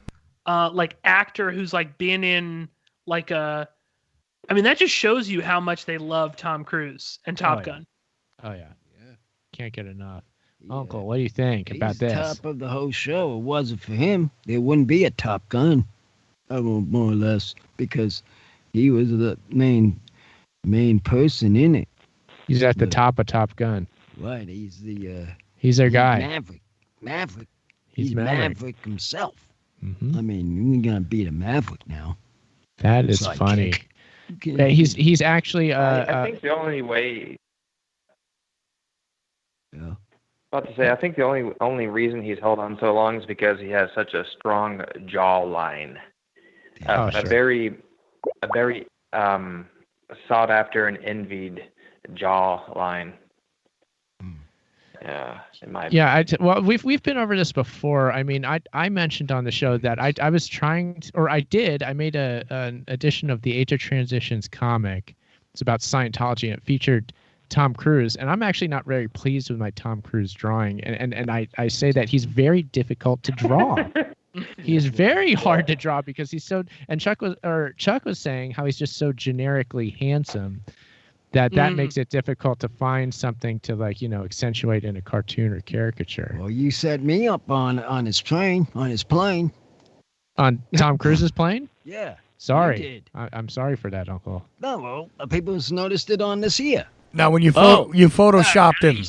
[SPEAKER 4] like actor who's like been in like a. I mean, that just shows you how much they love Tom Cruise and Top Gun.
[SPEAKER 3] Oh, yeah. Can't get enough. Yeah. Uncle, what do you think about this?
[SPEAKER 1] He's top of the whole show. It wasn't for him, there wouldn't be a Top Gun, more or less, because he was the main person in it.
[SPEAKER 3] He's at the top of Top Gun.
[SPEAKER 1] Right. He's
[SPEAKER 3] their guy.
[SPEAKER 1] Maverick.
[SPEAKER 3] He's
[SPEAKER 1] Maverick himself.
[SPEAKER 3] Mm-hmm.
[SPEAKER 1] I mean, you're gonna beat a Maverick now.
[SPEAKER 3] That is funny. Yeah, he's actually.
[SPEAKER 5] I think the only way.
[SPEAKER 1] Yeah.
[SPEAKER 5] About to say, I think the only reason he's held on so long is because he has such a strong jawline.
[SPEAKER 3] Sure.
[SPEAKER 5] A very sought after and envied jawline. Yeah,
[SPEAKER 3] well, we've been over this before. I mean, I mentioned on the show that I was trying to, or I made an edition of the Age of Transitions comic. It's about Scientology, and it featured Tom Cruise. And I'm actually not very pleased with my Tom Cruise drawing. And I say that he's very difficult to draw. He is very hard to draw because he's so. And Chuck was saying how he's just so generically handsome. That makes it difficult to find something to accentuate in a cartoon or caricature.
[SPEAKER 1] Well, you set me up on his plane.
[SPEAKER 3] On Tom Cruise's plane?
[SPEAKER 1] Yeah.
[SPEAKER 3] Sorry.
[SPEAKER 1] You did.
[SPEAKER 3] I'm sorry for that, Uncle.
[SPEAKER 1] No, well, people noticed it on this here.
[SPEAKER 2] Now, when you photoshopped him,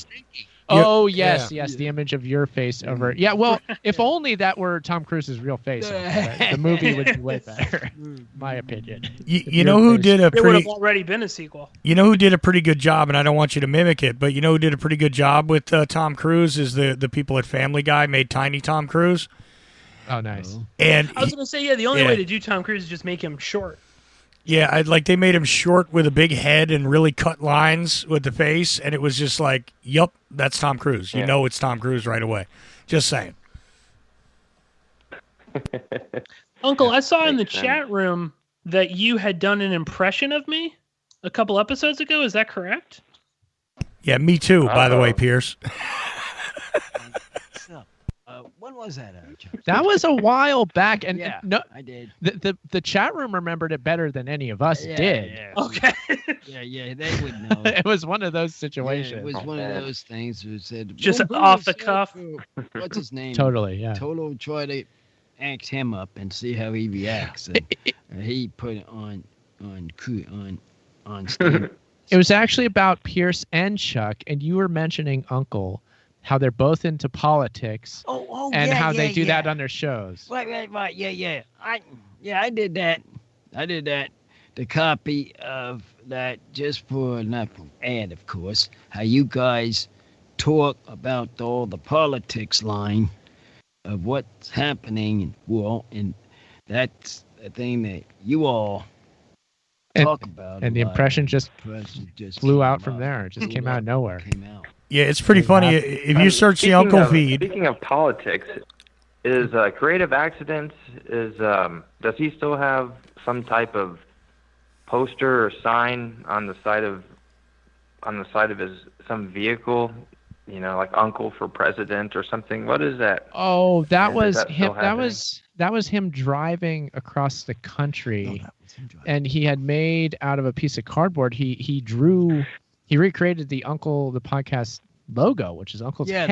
[SPEAKER 3] Oh yes, the image of your face over. Yeah, well, if only that were Tom Cruise's real face, the movie would be way better, my opinion.
[SPEAKER 2] You know who did a
[SPEAKER 4] There would have
[SPEAKER 2] pretty?
[SPEAKER 4] already been a sequel.
[SPEAKER 2] You know who did a pretty good job, and I don't want you to mimic it, but you know who did a pretty good job with Tom Cruise is the people at Family Guy made Tiny Tom Cruise.
[SPEAKER 3] Oh, nice.
[SPEAKER 2] And
[SPEAKER 4] I was going to say, the only way to do Tom Cruise is just make him short.
[SPEAKER 2] yeah, they made him short with a big head and really cut lines with the face, and it was just like, yup, that's Tom Cruise. You know it's Tom Cruise right away. Just saying.
[SPEAKER 4] Uncle, I saw in the chat room that you had done an impression of me a couple episodes ago. Is that correct?
[SPEAKER 2] Yeah, me too, by the way, Pearse.
[SPEAKER 1] When was that, Chuck?
[SPEAKER 3] That was a while back, and
[SPEAKER 1] Yeah,
[SPEAKER 3] no,
[SPEAKER 1] I did.
[SPEAKER 3] the chat room remembered it better than any of us did.
[SPEAKER 1] Yeah.
[SPEAKER 4] Okay.
[SPEAKER 1] Yeah, they would know.
[SPEAKER 3] It was one of those
[SPEAKER 1] Yeah,
[SPEAKER 3] situations.
[SPEAKER 1] it was one of those things who said
[SPEAKER 4] Just
[SPEAKER 1] "Well,
[SPEAKER 4] off the
[SPEAKER 1] who's
[SPEAKER 4] cuff."
[SPEAKER 1] What's his name?
[SPEAKER 3] Totally, yeah.
[SPEAKER 1] Toto try to act him up and see how he reacts. And he put it on stage.
[SPEAKER 3] It was actually about Pearse and Chuck, and you were mentioning Uncle, how they're both into politics, and how they do that on their shows.
[SPEAKER 1] Right. Yeah. I did that. The copy of that just for not for ad, of course. How you guys talk about all the politics line of what's happening, and that's the thing that you all talk about.
[SPEAKER 3] And the impression just flew out from there. It just came out of nowhere.
[SPEAKER 2] Yeah, it's pretty funny. If you search the Uncle feed.
[SPEAKER 5] Speaking of politics, is Creative Accidents, does he still have some type of poster or sign on the side of his some vehicle, like Uncle for President or something? What is that?
[SPEAKER 3] Oh, that was
[SPEAKER 5] that
[SPEAKER 3] him.
[SPEAKER 5] still happening?
[SPEAKER 3] That was him driving across the country, and he had made out of a piece of cardboard. He recreated the podcast logo, which is Uncle's head,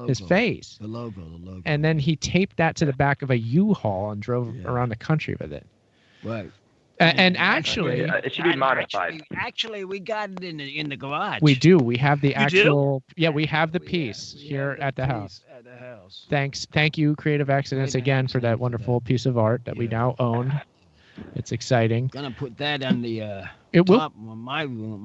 [SPEAKER 3] his face,
[SPEAKER 1] the logo,
[SPEAKER 3] and then he taped that to the back of a U-Haul and drove around the country with it.
[SPEAKER 1] Right.
[SPEAKER 3] And actually,
[SPEAKER 5] it should be modified.
[SPEAKER 1] Actually, we got it in the garage.
[SPEAKER 3] we do. We have the
[SPEAKER 4] You do?
[SPEAKER 3] actual. Yeah, we have the piece here at the house.
[SPEAKER 1] At the house.
[SPEAKER 3] Thank you, Creative Accidents, again for that wonderful piece of art that we now own. It's exciting.
[SPEAKER 1] Gonna put that on the
[SPEAKER 3] It will.
[SPEAKER 1] top of my room.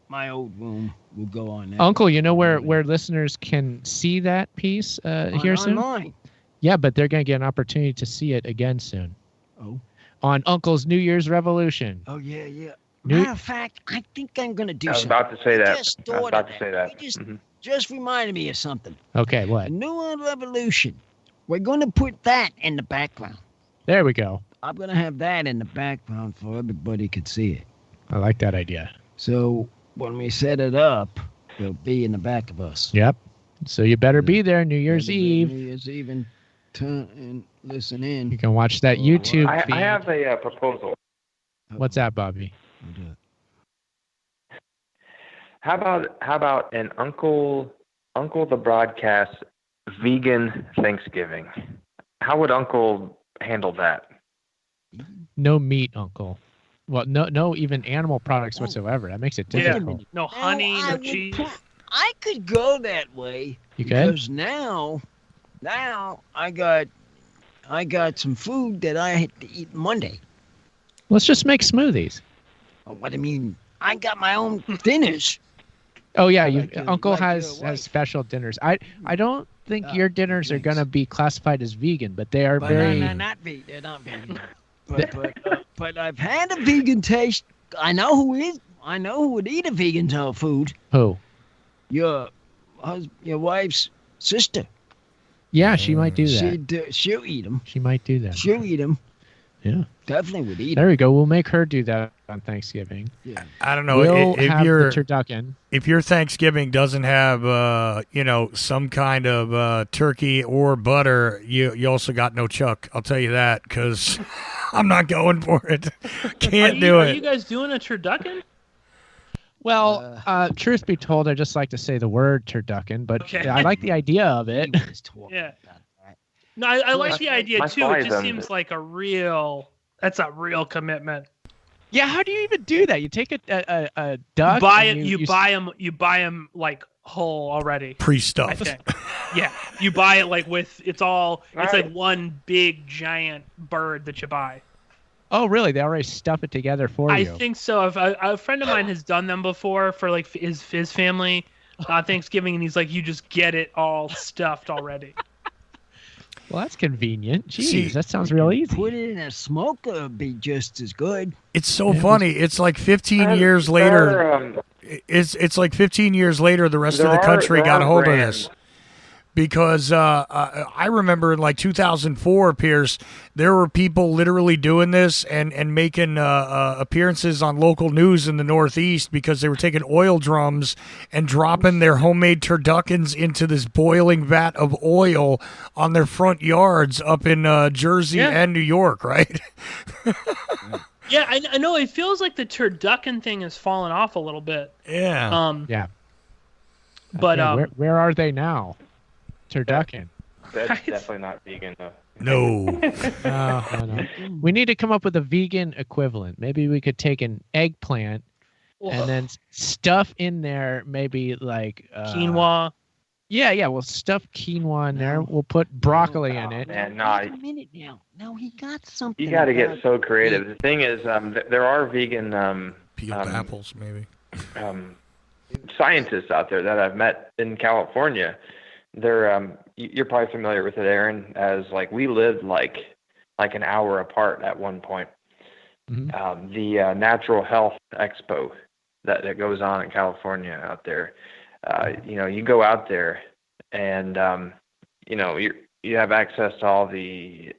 [SPEAKER 1] My old room will go on there.
[SPEAKER 3] Uncle, you know where listeners can see that piece here soon?
[SPEAKER 1] Online.
[SPEAKER 3] Yeah, but they're going to get an opportunity to see it again soon.
[SPEAKER 1] Oh.
[SPEAKER 3] On Uncle's New Year's Revolution.
[SPEAKER 1] Oh yeah.
[SPEAKER 3] New-
[SPEAKER 1] Matter of fact, I think I'm gonna do
[SPEAKER 5] I was
[SPEAKER 1] something.
[SPEAKER 5] about to say that.
[SPEAKER 1] Just
[SPEAKER 5] I was
[SPEAKER 1] thought
[SPEAKER 5] about
[SPEAKER 1] of
[SPEAKER 5] to say that.
[SPEAKER 1] You just reminded me of something.
[SPEAKER 3] Okay,
[SPEAKER 1] A
[SPEAKER 3] what?
[SPEAKER 1] New Revolution. We're gonna put that in the background.
[SPEAKER 3] There we go.
[SPEAKER 1] I'm gonna have that in the background so everybody could see it.
[SPEAKER 3] I like that idea.
[SPEAKER 1] So when we set it up, it'll be in the back of us.
[SPEAKER 3] Yep. So you better be there New Year's Eve.
[SPEAKER 1] New Year's Eve and turn and listen in.
[SPEAKER 3] You can watch that YouTube feed.
[SPEAKER 5] I have a proposal.
[SPEAKER 3] What's that, Bobby?
[SPEAKER 5] How about an Uncle the Broadcast vegan Thanksgiving? How would Uncle handle that?
[SPEAKER 3] No meat, Uncle. Well, no even animal products whatsoever. That makes it difficult.
[SPEAKER 4] No honey, no cheese.
[SPEAKER 1] I could go that way.
[SPEAKER 3] You could?
[SPEAKER 1] Because now I got some food that I had to eat Monday.
[SPEAKER 3] Let's just make smoothies.
[SPEAKER 1] What I mean, I got my own dinners.
[SPEAKER 3] Oh yeah,
[SPEAKER 1] like
[SPEAKER 3] Uncle
[SPEAKER 1] your
[SPEAKER 3] has
[SPEAKER 1] wife.
[SPEAKER 3] special dinners. I don't think your dinners are gonna be classified as vegan, but they are very.
[SPEAKER 1] No, not vegan. They're not vegan. But I've had a vegan taste. I know who would eat a vegan food.
[SPEAKER 3] Who?
[SPEAKER 1] Your wife's sister.
[SPEAKER 3] Yeah, she might do that.
[SPEAKER 1] She'll eat them.
[SPEAKER 3] She might do that.
[SPEAKER 1] She'll eat them.
[SPEAKER 3] Yeah.
[SPEAKER 1] Definitely would eat
[SPEAKER 3] There
[SPEAKER 1] them.
[SPEAKER 3] we go. We'll make her do that on Thanksgiving.
[SPEAKER 1] Yeah.
[SPEAKER 2] I don't know
[SPEAKER 3] We'll
[SPEAKER 2] if
[SPEAKER 3] have
[SPEAKER 2] your
[SPEAKER 3] the turducken.
[SPEAKER 2] if your Thanksgiving doesn't have some kind of turkey or butter, you also got no Chuck. I'll tell you that because I'm not going for it. Can't do
[SPEAKER 4] Are
[SPEAKER 2] it.
[SPEAKER 4] you guys doing a turducken?
[SPEAKER 3] Well, truth be told, I just like to say the word turducken, but
[SPEAKER 4] Okay.
[SPEAKER 3] I like the idea of it.
[SPEAKER 4] Yeah. No, I like the idea
[SPEAKER 5] my
[SPEAKER 4] too. It
[SPEAKER 5] size
[SPEAKER 4] just
[SPEAKER 5] on
[SPEAKER 4] seems
[SPEAKER 5] it.
[SPEAKER 4] like that's a real commitment.
[SPEAKER 3] Yeah, how do you even do that? You take a duck.
[SPEAKER 4] Buy
[SPEAKER 3] and
[SPEAKER 4] it. You buy them like whole already. I
[SPEAKER 2] Pre-stuffed.
[SPEAKER 4] think. Yeah, you buy it like it's like one big giant bird that you buy.
[SPEAKER 3] Oh, really? They already stuff it together for you?
[SPEAKER 4] I think so. If a friend of mine has done them before for like his family Thanksgiving, and he's like, you just get it all stuffed already.
[SPEAKER 3] Well, that's convenient. Jeez,
[SPEAKER 2] See,
[SPEAKER 3] that sounds real easy.
[SPEAKER 1] Put it in a smoker, it'd be just as good.
[SPEAKER 2] It's so funny. It's like 15 years later. It's like 15 years later, the rest of the country got a hold of this. Because I remember in like 2004, Pearse, there were people literally doing this and making appearances on local news in the Northeast because they were taking oil drums and dropping their homemade turduckens into this boiling vat of oil on their front yards up in Jersey and New York, right?
[SPEAKER 4] Yeah, I know. It feels like the turducken thing has fallen off a little bit.
[SPEAKER 2] Yeah.
[SPEAKER 3] Yeah.
[SPEAKER 4] But
[SPEAKER 3] where are they now? Turducken.
[SPEAKER 5] That's definitely not vegan, though.
[SPEAKER 2] No.
[SPEAKER 3] No. We need to come up with a vegan equivalent. Maybe we could take an eggplant and then stuff in there maybe like...
[SPEAKER 4] quinoa.
[SPEAKER 3] Yeah, we'll stuff quinoa in there. We'll put broccoli in it.
[SPEAKER 5] Man,
[SPEAKER 1] Wait a minute now. Now he got something.
[SPEAKER 5] you got to get so creative. The thing is, there are vegan
[SPEAKER 2] Peeled apples, maybe.
[SPEAKER 5] scientists out there that I've met in California. They're you're probably familiar with it, Aaron, as like we lived like an hour apart at one point.
[SPEAKER 3] Mm-hmm.
[SPEAKER 5] The Natural Health Expo that goes on in California out there. You go out there and you have access to all the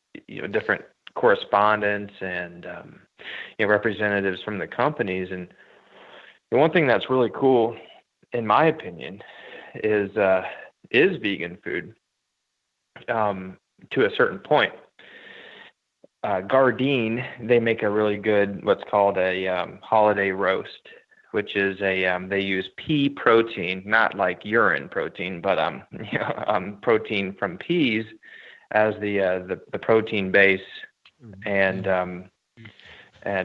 [SPEAKER 5] different correspondents and representatives from the companies. And the one thing that's really cool, in my opinion, is vegan food to a certain point. Gardein, they make a really good what's called a holiday roast, which is they use pea protein, not like urine protein, but protein from peas as the protein base, and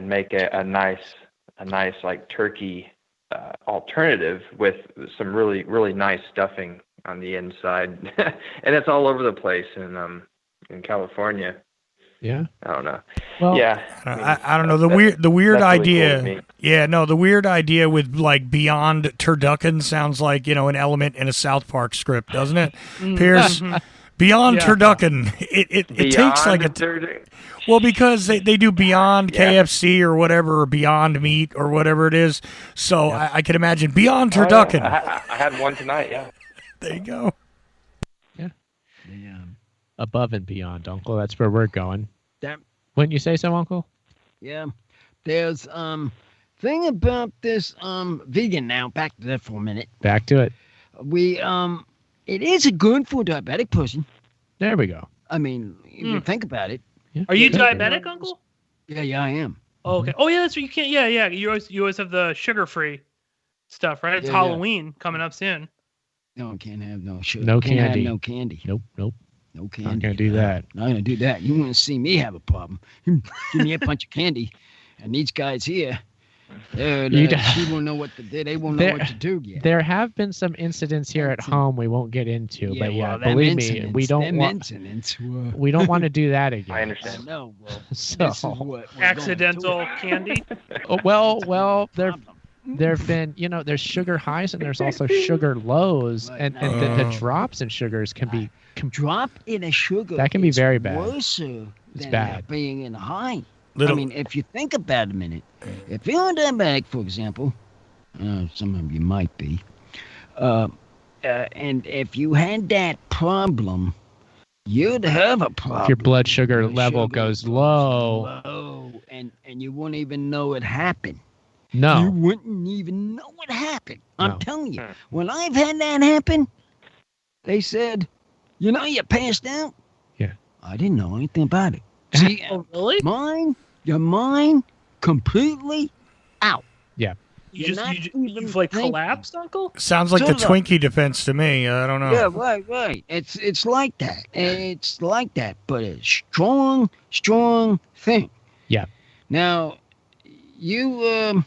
[SPEAKER 5] make a nice like turkey alternative with some really, really nice stuffing on the inside. And it's all over the place in California.
[SPEAKER 3] Yeah.
[SPEAKER 5] I don't know.
[SPEAKER 3] Well,
[SPEAKER 5] yeah.
[SPEAKER 2] I don't know. The weird
[SPEAKER 5] that's
[SPEAKER 2] idea.
[SPEAKER 5] really cool to me.
[SPEAKER 2] Yeah, no, the weird idea with like Beyond Turducken sounds like, an element in a South Park script, doesn't it? Pearse, Beyond Turducken. It takes like well, because they do Beyond KFC or whatever, or Beyond Meat or whatever it is. So I can imagine Beyond Turducken.
[SPEAKER 5] I had one tonight, yeah.
[SPEAKER 2] There you go.
[SPEAKER 3] Yeah. Above and beyond, Uncle. That's where we're going. Wouldn't you say so, Uncle?
[SPEAKER 1] Yeah. There's thing about this vegan now. Back to that for a minute.
[SPEAKER 3] Back to it.
[SPEAKER 1] It is good for a diabetic person.
[SPEAKER 3] There we go.
[SPEAKER 1] I mean, if you think about it.
[SPEAKER 3] Yeah.
[SPEAKER 4] Are you diabetic, Uncle?
[SPEAKER 1] Yeah, I am.
[SPEAKER 4] Oh, okay. Oh, yeah, that's what you can't. Yeah. You always have the sugar-free stuff, right? It's Halloween coming up soon.
[SPEAKER 1] No, I can't have no sugar.
[SPEAKER 3] No
[SPEAKER 1] can't
[SPEAKER 3] candy.
[SPEAKER 1] Have no candy.
[SPEAKER 3] Nope.
[SPEAKER 1] No candy.
[SPEAKER 3] Not gonna do that.
[SPEAKER 1] Not gonna do that. You want to see me have a problem? Give me a bunch of candy, and these guys here, they won't know what to do. They won't know what to do yet.
[SPEAKER 3] There have been some incidents here at home we won't get into, but believe me, we don't want to do that again.
[SPEAKER 5] I understand.
[SPEAKER 1] No, well,
[SPEAKER 3] So-
[SPEAKER 1] this is what we're
[SPEAKER 4] Accidental
[SPEAKER 1] going
[SPEAKER 4] candy.
[SPEAKER 3] Oh, well, there've been, there's sugar highs and there's also sugar lows, and the drops in sugars can be
[SPEAKER 1] drop in a sugar.
[SPEAKER 3] That can be very bad.
[SPEAKER 1] Worse
[SPEAKER 3] It's
[SPEAKER 1] than
[SPEAKER 3] bad.
[SPEAKER 1] Being in a high. I mean, if you think about it a minute, if you're diabetic, for example, some of you might be, and if you had that problem, you'd have a problem.
[SPEAKER 3] If your blood sugar level goes low,
[SPEAKER 1] and you wouldn't even know it happened.
[SPEAKER 3] No.
[SPEAKER 1] You wouldn't even know it happened. I'm
[SPEAKER 3] No.
[SPEAKER 1] telling you. When I've had that happen, they said, you passed out?
[SPEAKER 3] Yeah.
[SPEAKER 1] I didn't know anything about it. See,
[SPEAKER 4] Oh, really?
[SPEAKER 1] your mind completely out.
[SPEAKER 3] Yeah.
[SPEAKER 1] You've
[SPEAKER 4] You've like collapsed, Uncle?
[SPEAKER 2] Sounds like the Twinkie defense to me. I don't know.
[SPEAKER 1] Yeah, right. It's like that. It's like that, but a strong thing.
[SPEAKER 3] Yeah.
[SPEAKER 1] Now, you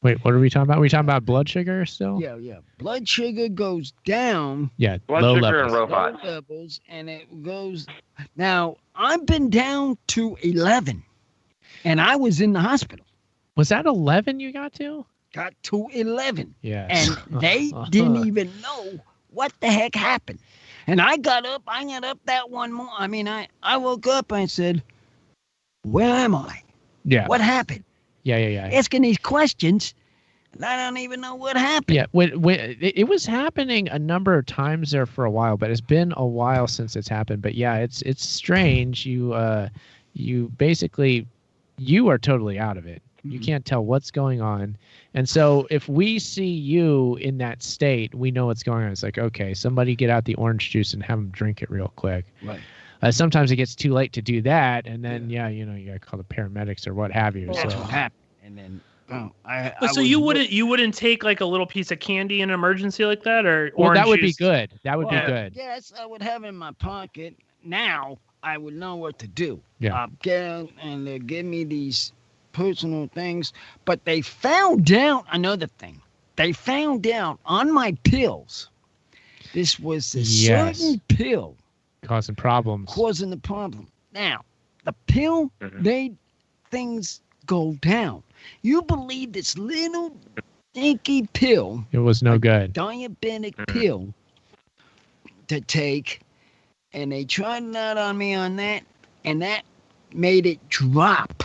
[SPEAKER 3] Wait, what are we talking about? Are we talking about blood sugar still?
[SPEAKER 1] Yeah. Blood sugar goes down.
[SPEAKER 3] Yeah,
[SPEAKER 5] Blood
[SPEAKER 3] low
[SPEAKER 5] sugar
[SPEAKER 3] levels.
[SPEAKER 5] and robots.
[SPEAKER 1] Low levels, and it goes. Now, I've been down to 11, and I was in the hospital.
[SPEAKER 3] Was that 11 you got to?
[SPEAKER 1] Got to 11.
[SPEAKER 3] Yeah.
[SPEAKER 1] And they didn't even know what the heck happened. And I got up that one morning. I mean, I woke up and said, where am I?
[SPEAKER 3] Yeah.
[SPEAKER 1] What happened?
[SPEAKER 3] Yeah.
[SPEAKER 1] Asking these questions, and I don't even know what happened.
[SPEAKER 3] Yeah, it was happening a number of times there for a while, but it's been a while since it's happened. But yeah, it's strange. You basically, you are totally out of it. You can't tell what's going on. And so if we see you in that state, we know what's going on. It's like, okay, somebody get out the orange juice and have them drink it real quick.
[SPEAKER 1] Right.
[SPEAKER 3] Sometimes it gets too late to do that. And then, you got to call the paramedics or what have you.
[SPEAKER 1] That's
[SPEAKER 3] So
[SPEAKER 1] what happened. And then,
[SPEAKER 4] So you wouldn't take like a little piece of candy in an emergency like that, or
[SPEAKER 3] well,
[SPEAKER 4] orange
[SPEAKER 3] that would
[SPEAKER 4] juice?
[SPEAKER 3] be good. That would be good.
[SPEAKER 1] Yes, I would have it in my pocket. Now I would know what to do.
[SPEAKER 3] Yeah.
[SPEAKER 1] I'll get out and they give me these personal things. But they found out another thing. They found out on my pills. This was a certain pill
[SPEAKER 3] Causing problems.
[SPEAKER 1] causing the problem. Now, the pill made things go down. You believe this little dinky pill,
[SPEAKER 3] It was no good.
[SPEAKER 1] diabetic pill to take, and they tried it out on me on that, and that made it drop.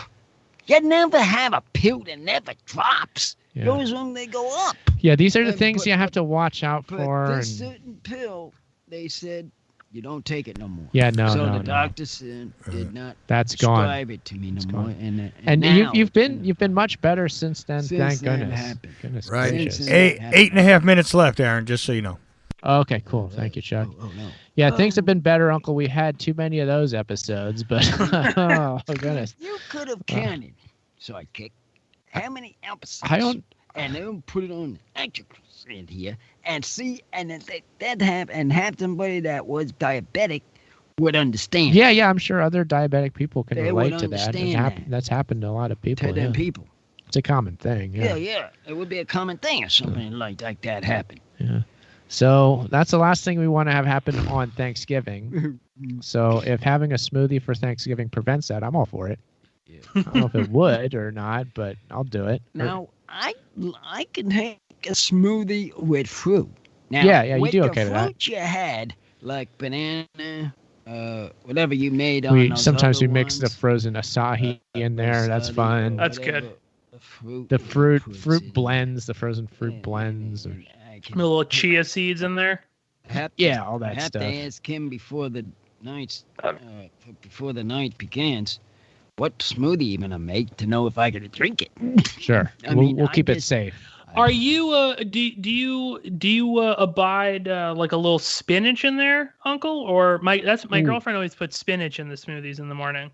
[SPEAKER 1] You never have a pill that never drops.
[SPEAKER 3] Yeah.
[SPEAKER 1] Those when they go up.
[SPEAKER 3] Yeah, these are the things
[SPEAKER 1] But-
[SPEAKER 3] you have to watch out
[SPEAKER 1] But
[SPEAKER 3] for.
[SPEAKER 1] this
[SPEAKER 3] And,
[SPEAKER 1] certain pill, they said, you don't take it no more.
[SPEAKER 3] yeah, no,
[SPEAKER 1] so
[SPEAKER 3] no,
[SPEAKER 1] the
[SPEAKER 3] no.
[SPEAKER 1] doctor said, did not
[SPEAKER 3] That's gone.
[SPEAKER 1] prescribe it to me no
[SPEAKER 3] It's
[SPEAKER 1] more.
[SPEAKER 3] gone.
[SPEAKER 1] And
[SPEAKER 3] And
[SPEAKER 1] now,
[SPEAKER 3] you've been much better since then.
[SPEAKER 1] Since
[SPEAKER 3] Thank
[SPEAKER 1] that
[SPEAKER 3] goodness.
[SPEAKER 1] happened.
[SPEAKER 3] Goodness
[SPEAKER 2] Right.
[SPEAKER 3] gracious.
[SPEAKER 1] Since-
[SPEAKER 2] 8.5 minutes left, Aaron, just so you know.
[SPEAKER 3] Okay, cool. Thank you, Chuck.
[SPEAKER 1] Oh, no.
[SPEAKER 3] Yeah, things have been better, Uncle. We had too many of those episodes, but oh goodness.
[SPEAKER 1] You could have counted. So I kicked how many episodes?
[SPEAKER 3] I don't.
[SPEAKER 1] And then put it on extra in here and see, and if that happened, and have somebody that was diabetic would understand.
[SPEAKER 3] Yeah, I'm sure other diabetic people can
[SPEAKER 1] They would
[SPEAKER 3] relate to that.
[SPEAKER 1] understand that.
[SPEAKER 3] That's happened to a lot of people.
[SPEAKER 1] To them
[SPEAKER 3] yeah.
[SPEAKER 1] people.
[SPEAKER 3] It's a common thing.
[SPEAKER 1] Yeah. It would be a common thing if something like that happened.
[SPEAKER 3] Yeah. So that's the last thing we want to have happen on Thanksgiving. So if having a smoothie for Thanksgiving prevents that, I'm all for it.
[SPEAKER 1] Yeah.
[SPEAKER 3] I don't know if it would or not, but I'll do it.
[SPEAKER 1] Now, I can take a smoothie with fruit. Now,
[SPEAKER 3] Yeah, you
[SPEAKER 1] with
[SPEAKER 3] do
[SPEAKER 1] the
[SPEAKER 3] okay with that.
[SPEAKER 1] fruit you had, like banana, whatever you made on those
[SPEAKER 3] Sometimes we
[SPEAKER 1] other
[SPEAKER 3] mix the
[SPEAKER 1] ones,
[SPEAKER 3] frozen acai in there. That's
[SPEAKER 1] acai,
[SPEAKER 3] fun.
[SPEAKER 4] That's
[SPEAKER 1] whatever,
[SPEAKER 4] good.
[SPEAKER 1] The fruit
[SPEAKER 3] Fruit
[SPEAKER 1] in
[SPEAKER 3] blends, the frozen fruit
[SPEAKER 1] it.
[SPEAKER 3] blends. Or,
[SPEAKER 1] I
[SPEAKER 4] A
[SPEAKER 1] can-
[SPEAKER 4] little chia seeds in there.
[SPEAKER 1] have
[SPEAKER 3] yeah, all that
[SPEAKER 1] have
[SPEAKER 3] stuff.
[SPEAKER 1] to ask him before the night begins. What smoothie you gonna make to know if I gotta drink it?
[SPEAKER 3] Sure.
[SPEAKER 1] I mean,
[SPEAKER 3] we'll
[SPEAKER 1] I
[SPEAKER 3] keep it
[SPEAKER 1] just-
[SPEAKER 3] safe.
[SPEAKER 4] Are you do you abide like a little spinach in there, Uncle? Or my
[SPEAKER 3] Ooh.
[SPEAKER 4] girlfriend always puts spinach in the smoothies in the morning.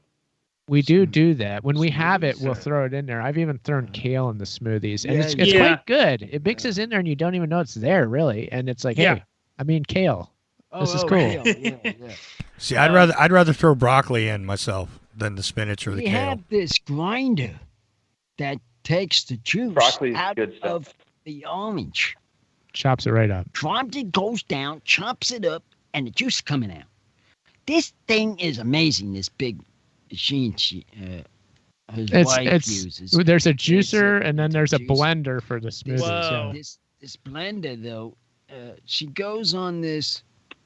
[SPEAKER 3] We do that. When we have it, we'll throw it in there. I've even thrown kale in the smoothies, and it's
[SPEAKER 4] Yeah.
[SPEAKER 3] quite good. It mixes in there, and you don't even know it's there, really. And it's like,
[SPEAKER 4] Yeah.
[SPEAKER 3] hey, I mean, kale. This is cool.
[SPEAKER 1] Hell, yeah.
[SPEAKER 2] See, I'd rather throw broccoli in myself than the spinach or the
[SPEAKER 1] We
[SPEAKER 2] kale.
[SPEAKER 1] have this grinder that takes the juice
[SPEAKER 5] Broccoli's
[SPEAKER 1] out
[SPEAKER 5] good stuff.
[SPEAKER 1] of the orange.
[SPEAKER 3] Chops it right up.
[SPEAKER 1] Drops it, goes down, chops it up, and the juice coming out. This thing is amazing. This big machine his wife uses.
[SPEAKER 3] There's a juicer, and then
[SPEAKER 1] it's a
[SPEAKER 3] there's a
[SPEAKER 1] juicer.
[SPEAKER 3] blender for the
[SPEAKER 1] This,
[SPEAKER 3] smoothies.
[SPEAKER 4] Whoa.
[SPEAKER 3] Yeah.
[SPEAKER 1] this blender though, she goes on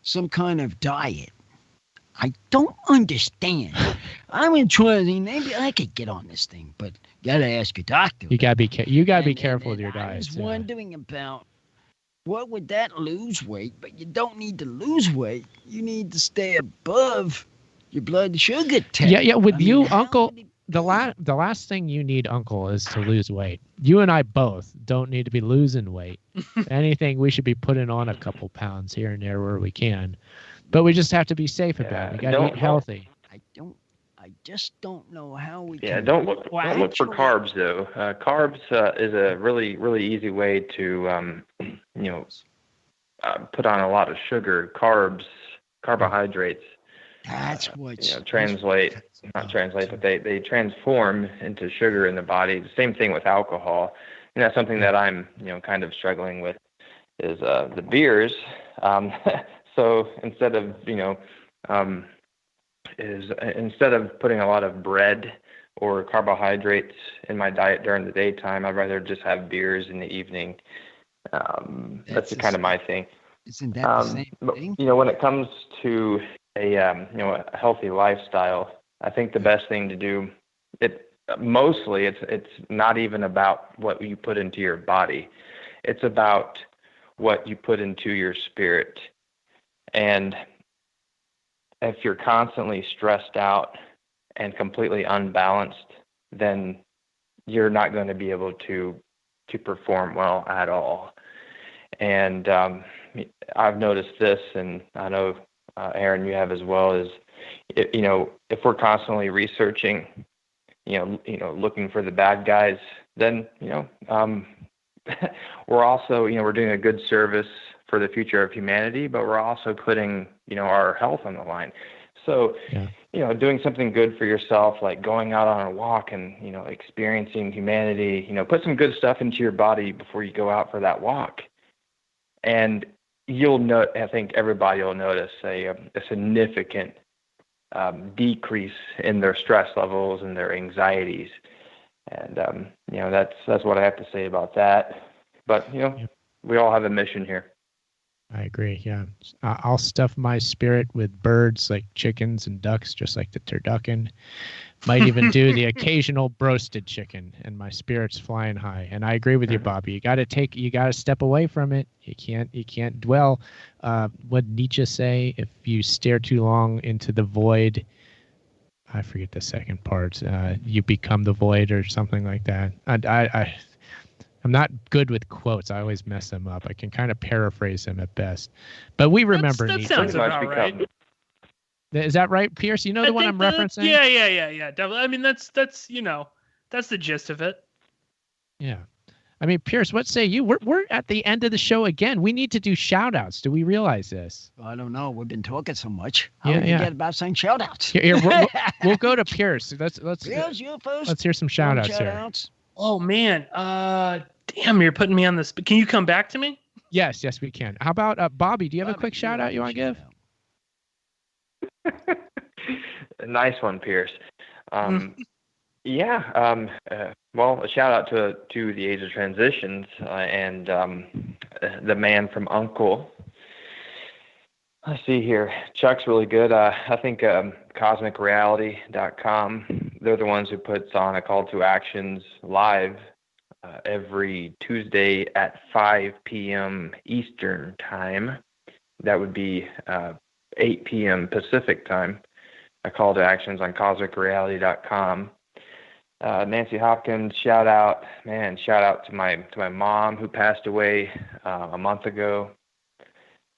[SPEAKER 1] some kind of diet. I don't understand. I'm in trying. Maybe I could get on this thing, but gotta ask your doctor.
[SPEAKER 3] You gotta be
[SPEAKER 1] And-
[SPEAKER 3] careful with
[SPEAKER 1] and
[SPEAKER 3] your
[SPEAKER 1] I
[SPEAKER 3] diet.
[SPEAKER 1] was wondering about what would that lose weight, but you don't need to lose weight. You need to stay above your blood sugar test.
[SPEAKER 3] Yeah. With
[SPEAKER 1] I mean,
[SPEAKER 3] you,
[SPEAKER 1] how
[SPEAKER 3] Uncle,
[SPEAKER 1] would it
[SPEAKER 3] the last thing you need, Uncle, is to lose weight. You and I both don't need to be losing weight. If anything, we should be putting on a couple pounds here and there where we can. But we just have to be safe about it. We got to
[SPEAKER 5] don't-
[SPEAKER 3] eat healthy.
[SPEAKER 1] I just don't know how we
[SPEAKER 5] Yeah,
[SPEAKER 1] can.
[SPEAKER 5] don't look for
[SPEAKER 1] actually-
[SPEAKER 5] carbs though. Carbs is a really easy way to put on a lot of sugar. Carbohydrates
[SPEAKER 1] That's what's
[SPEAKER 5] translate, not translate, but they transform into sugar in the body. The same thing with alcohol. that's something that I'm, kind of struggling with is the beers. So instead of, instead of putting a lot of bread or carbohydrates in my diet during the daytime, I'd rather just have beers in the evening. That's kind of my thing.
[SPEAKER 1] Isn't that the same thing?
[SPEAKER 5] When it comes to a healthy lifestyle, I think the best thing to do, mostly it's not even about what you put into your body. It's about what you put into your spirit. And if you're constantly stressed out and completely unbalanced, then you're not going to be able to perform well at all. And I've noticed this, and I know Aaron, you have as well, is if we're constantly researching, looking for the bad guys, then we're also we're doing a good service for the future of humanity, but we're also putting our health on the line. So doing something good for yourself, like going out on a walk and experiencing humanity, put some good stuff into your body before you go out for that walk, and I think everybody will notice a significant decrease in their stress levels and their anxieties. And that's what I have to say about that. But we all have a mission here.
[SPEAKER 3] I agree. Yeah, I'll stuff my spirit with birds like chickens and ducks, just like the turducken. Might even do the occasional roasted chicken, and my spirit's flying high. And I agree with you, Bobby. You got to step away from it. You can't dwell. What Nietzsche say? If you stare too long into the void, I forget the second part. You become the void, or something like that. I'm not good with quotes. I always mess them up. I can kind of paraphrase them at best. But we remember
[SPEAKER 4] that
[SPEAKER 3] Nietzsche.
[SPEAKER 4] Sounds about right.
[SPEAKER 3] Is that right, Pearse? You know the one I'm referencing?
[SPEAKER 4] Yeah. Definitely. I mean, that's that's the gist of it.
[SPEAKER 3] Yeah. I mean, Pearse, what say you? We're at the end of the show again. We need to do shout-outs. Do we realize this?
[SPEAKER 1] I don't know. We've been talking so much. How did we get about saying shout-outs?
[SPEAKER 3] Here, we'll go to Pearse. Let's
[SPEAKER 1] you first.
[SPEAKER 3] Let's hear some shout-outs here.
[SPEAKER 4] Oh, man. Damn, you're putting me on this. Can you come back to me?
[SPEAKER 3] Yes, we can. How about Bobby? Do you have a quick shout-out you want to give?
[SPEAKER 5] Nice one, Pearse. Well, a shout out to the Age of Transitions and the man from Uncle. Let's see here. Chuck's really good. I think CosmicReality.com. They're the ones who puts on a call to actions live every Tuesday at 5 p.m. Eastern time. That would be 8 p.m. Pacific time. A call to actions on CosmicReality.com. Nancy Hopkins, shout out to my mom who passed away a month ago.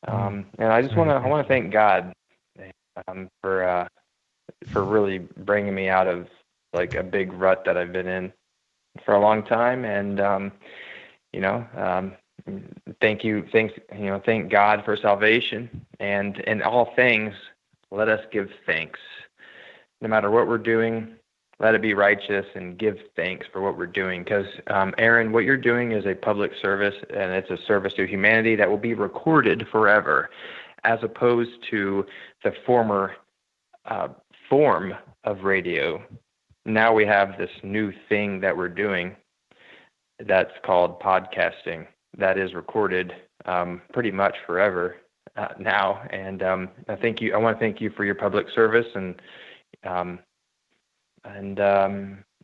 [SPEAKER 5] And I just want to thank God for really bringing me out of like a big rut that I've been in for a long time. And thank God for salvation. And in all things, let us give thanks. No matter what we're doing, let it be righteous and give thanks for what we're doing. Because, Aaron, what you're doing is a public service, and it's a service to humanity that will be recorded forever, as opposed to the former form of radio. Now we have this new thing that we're doing that's called podcasting that is recorded pretty much forever now. And I want to thank you for your public service, and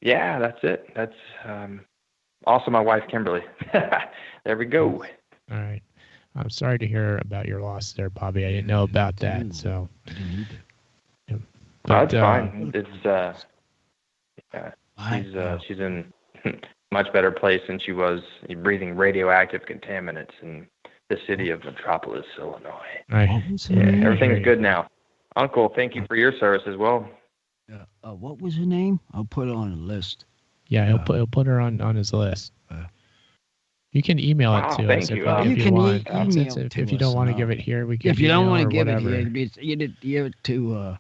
[SPEAKER 5] that's it. That's also my wife, Kimberly. There we go.
[SPEAKER 3] All right. I'm sorry to hear about your loss there, Bobby. I didn't know about that. So
[SPEAKER 5] that's fine. She's in much better place than she was breathing radioactive contaminants in the city of Metropolis, Illinois.
[SPEAKER 3] Right.
[SPEAKER 5] Everything's good now. Uncle, thank you for your service as well.
[SPEAKER 1] What was her name? I'll put it on the list.
[SPEAKER 3] Yeah, he'll put her on his list. You can email it to us if you want. If you don't want to give it here, we can.
[SPEAKER 1] If you don't want to give it here, you give it to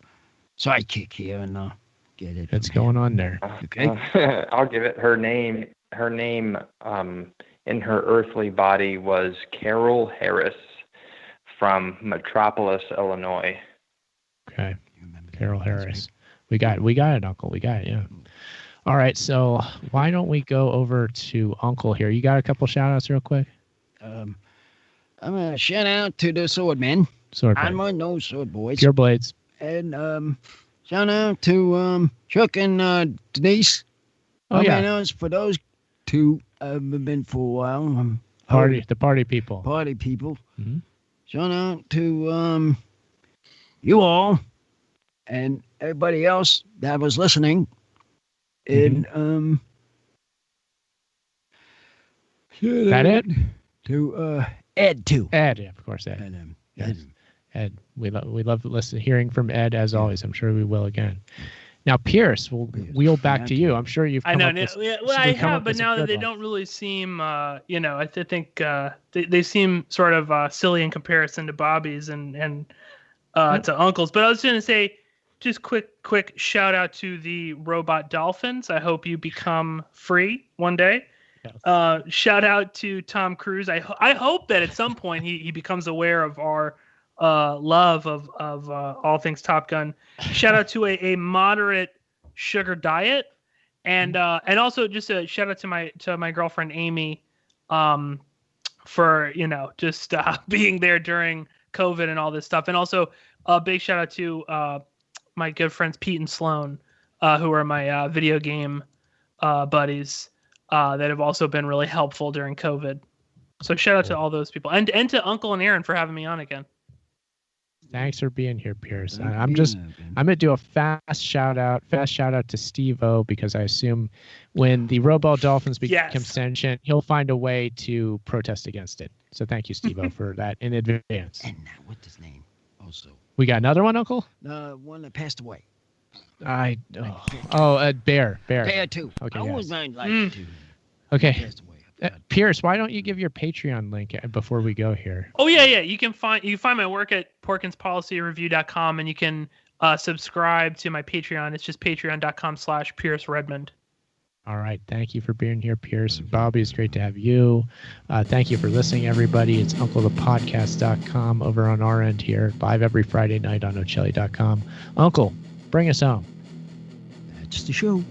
[SPEAKER 1] Sidekick here and get it.
[SPEAKER 3] It's going on there.
[SPEAKER 1] Okay.
[SPEAKER 5] I'll give it. Her name her name in her earthly body was Carol Harris from Metropolis, Illinois.
[SPEAKER 3] Okay. Carol Harris. We got it, Uncle. We got it, yeah. All right, so why don't we go over to Uncle here? You got a couple shout-outs real quick?
[SPEAKER 1] I'm going to shout out to the swordmen.
[SPEAKER 3] Swordblades.
[SPEAKER 1] I'm on those sword boys.
[SPEAKER 3] Pure Blades.
[SPEAKER 1] And shout out to Chuck and Denise.
[SPEAKER 3] Oh, yeah.
[SPEAKER 1] Announced for those two. I've been for a while.
[SPEAKER 3] The party people.
[SPEAKER 1] Party people.
[SPEAKER 3] Mm-hmm.
[SPEAKER 1] Shout out to you all and everybody else that was listening. And
[SPEAKER 3] that it?
[SPEAKER 1] To Ed too.
[SPEAKER 3] Ed, yeah, of course, Ed.
[SPEAKER 1] And,
[SPEAKER 3] yes. Ed, we love hearing from Ed as always. I'm sure we will again. Now, Pearse, we'll wheel back to you. I'm sure you've.
[SPEAKER 4] I know. I have, but now that they don't really seem, I think they seem sort of silly in comparison to Bobby's and to Uncle's. But I was going to say, just quick shout out to the robot dolphins. I hope you become free one day. Yes. Shout out to Tom Cruise. I hope that at some point he becomes aware of our love of all things Top Gun. Shout out to a moderate sugar diet, and also just a shout out to my girlfriend Amy, for just being there during COVID and all this stuff, and also a big shout out to my good friends Pete and Sloan, who are my video game buddies that have also been really helpful during COVID. So shout out to all those people, and to Uncle and Aaron for having me on again.
[SPEAKER 3] Thanks for being here, Pearse. I'm gonna do a fast shout out to Steve-O, because I assume when the Robo Dolphins become sentient, he'll find a way to protest against it. So thank you, Steve-O, for that in advance.
[SPEAKER 1] And what's his name? Also,
[SPEAKER 3] we got another one, Uncle.
[SPEAKER 1] One that passed away.
[SPEAKER 3] Bear
[SPEAKER 1] too.
[SPEAKER 3] Okay,
[SPEAKER 1] I always mind like to.
[SPEAKER 3] Okay. Pearse, why don't you give your Patreon link before we go here?
[SPEAKER 4] Oh yeah. You can find my work at PorkinsPolicyReview.com, and you can subscribe to my Patreon. It's just patreon.com/Pearse Redmond.
[SPEAKER 3] All right. Thank you for being here, Pearse. Bobby, it's great to have you. Thank you for listening, everybody. It's UncleThePodcast.com over on our end here, live every Friday night on Ocelli.com. Uncle, bring us home.
[SPEAKER 1] That's the show.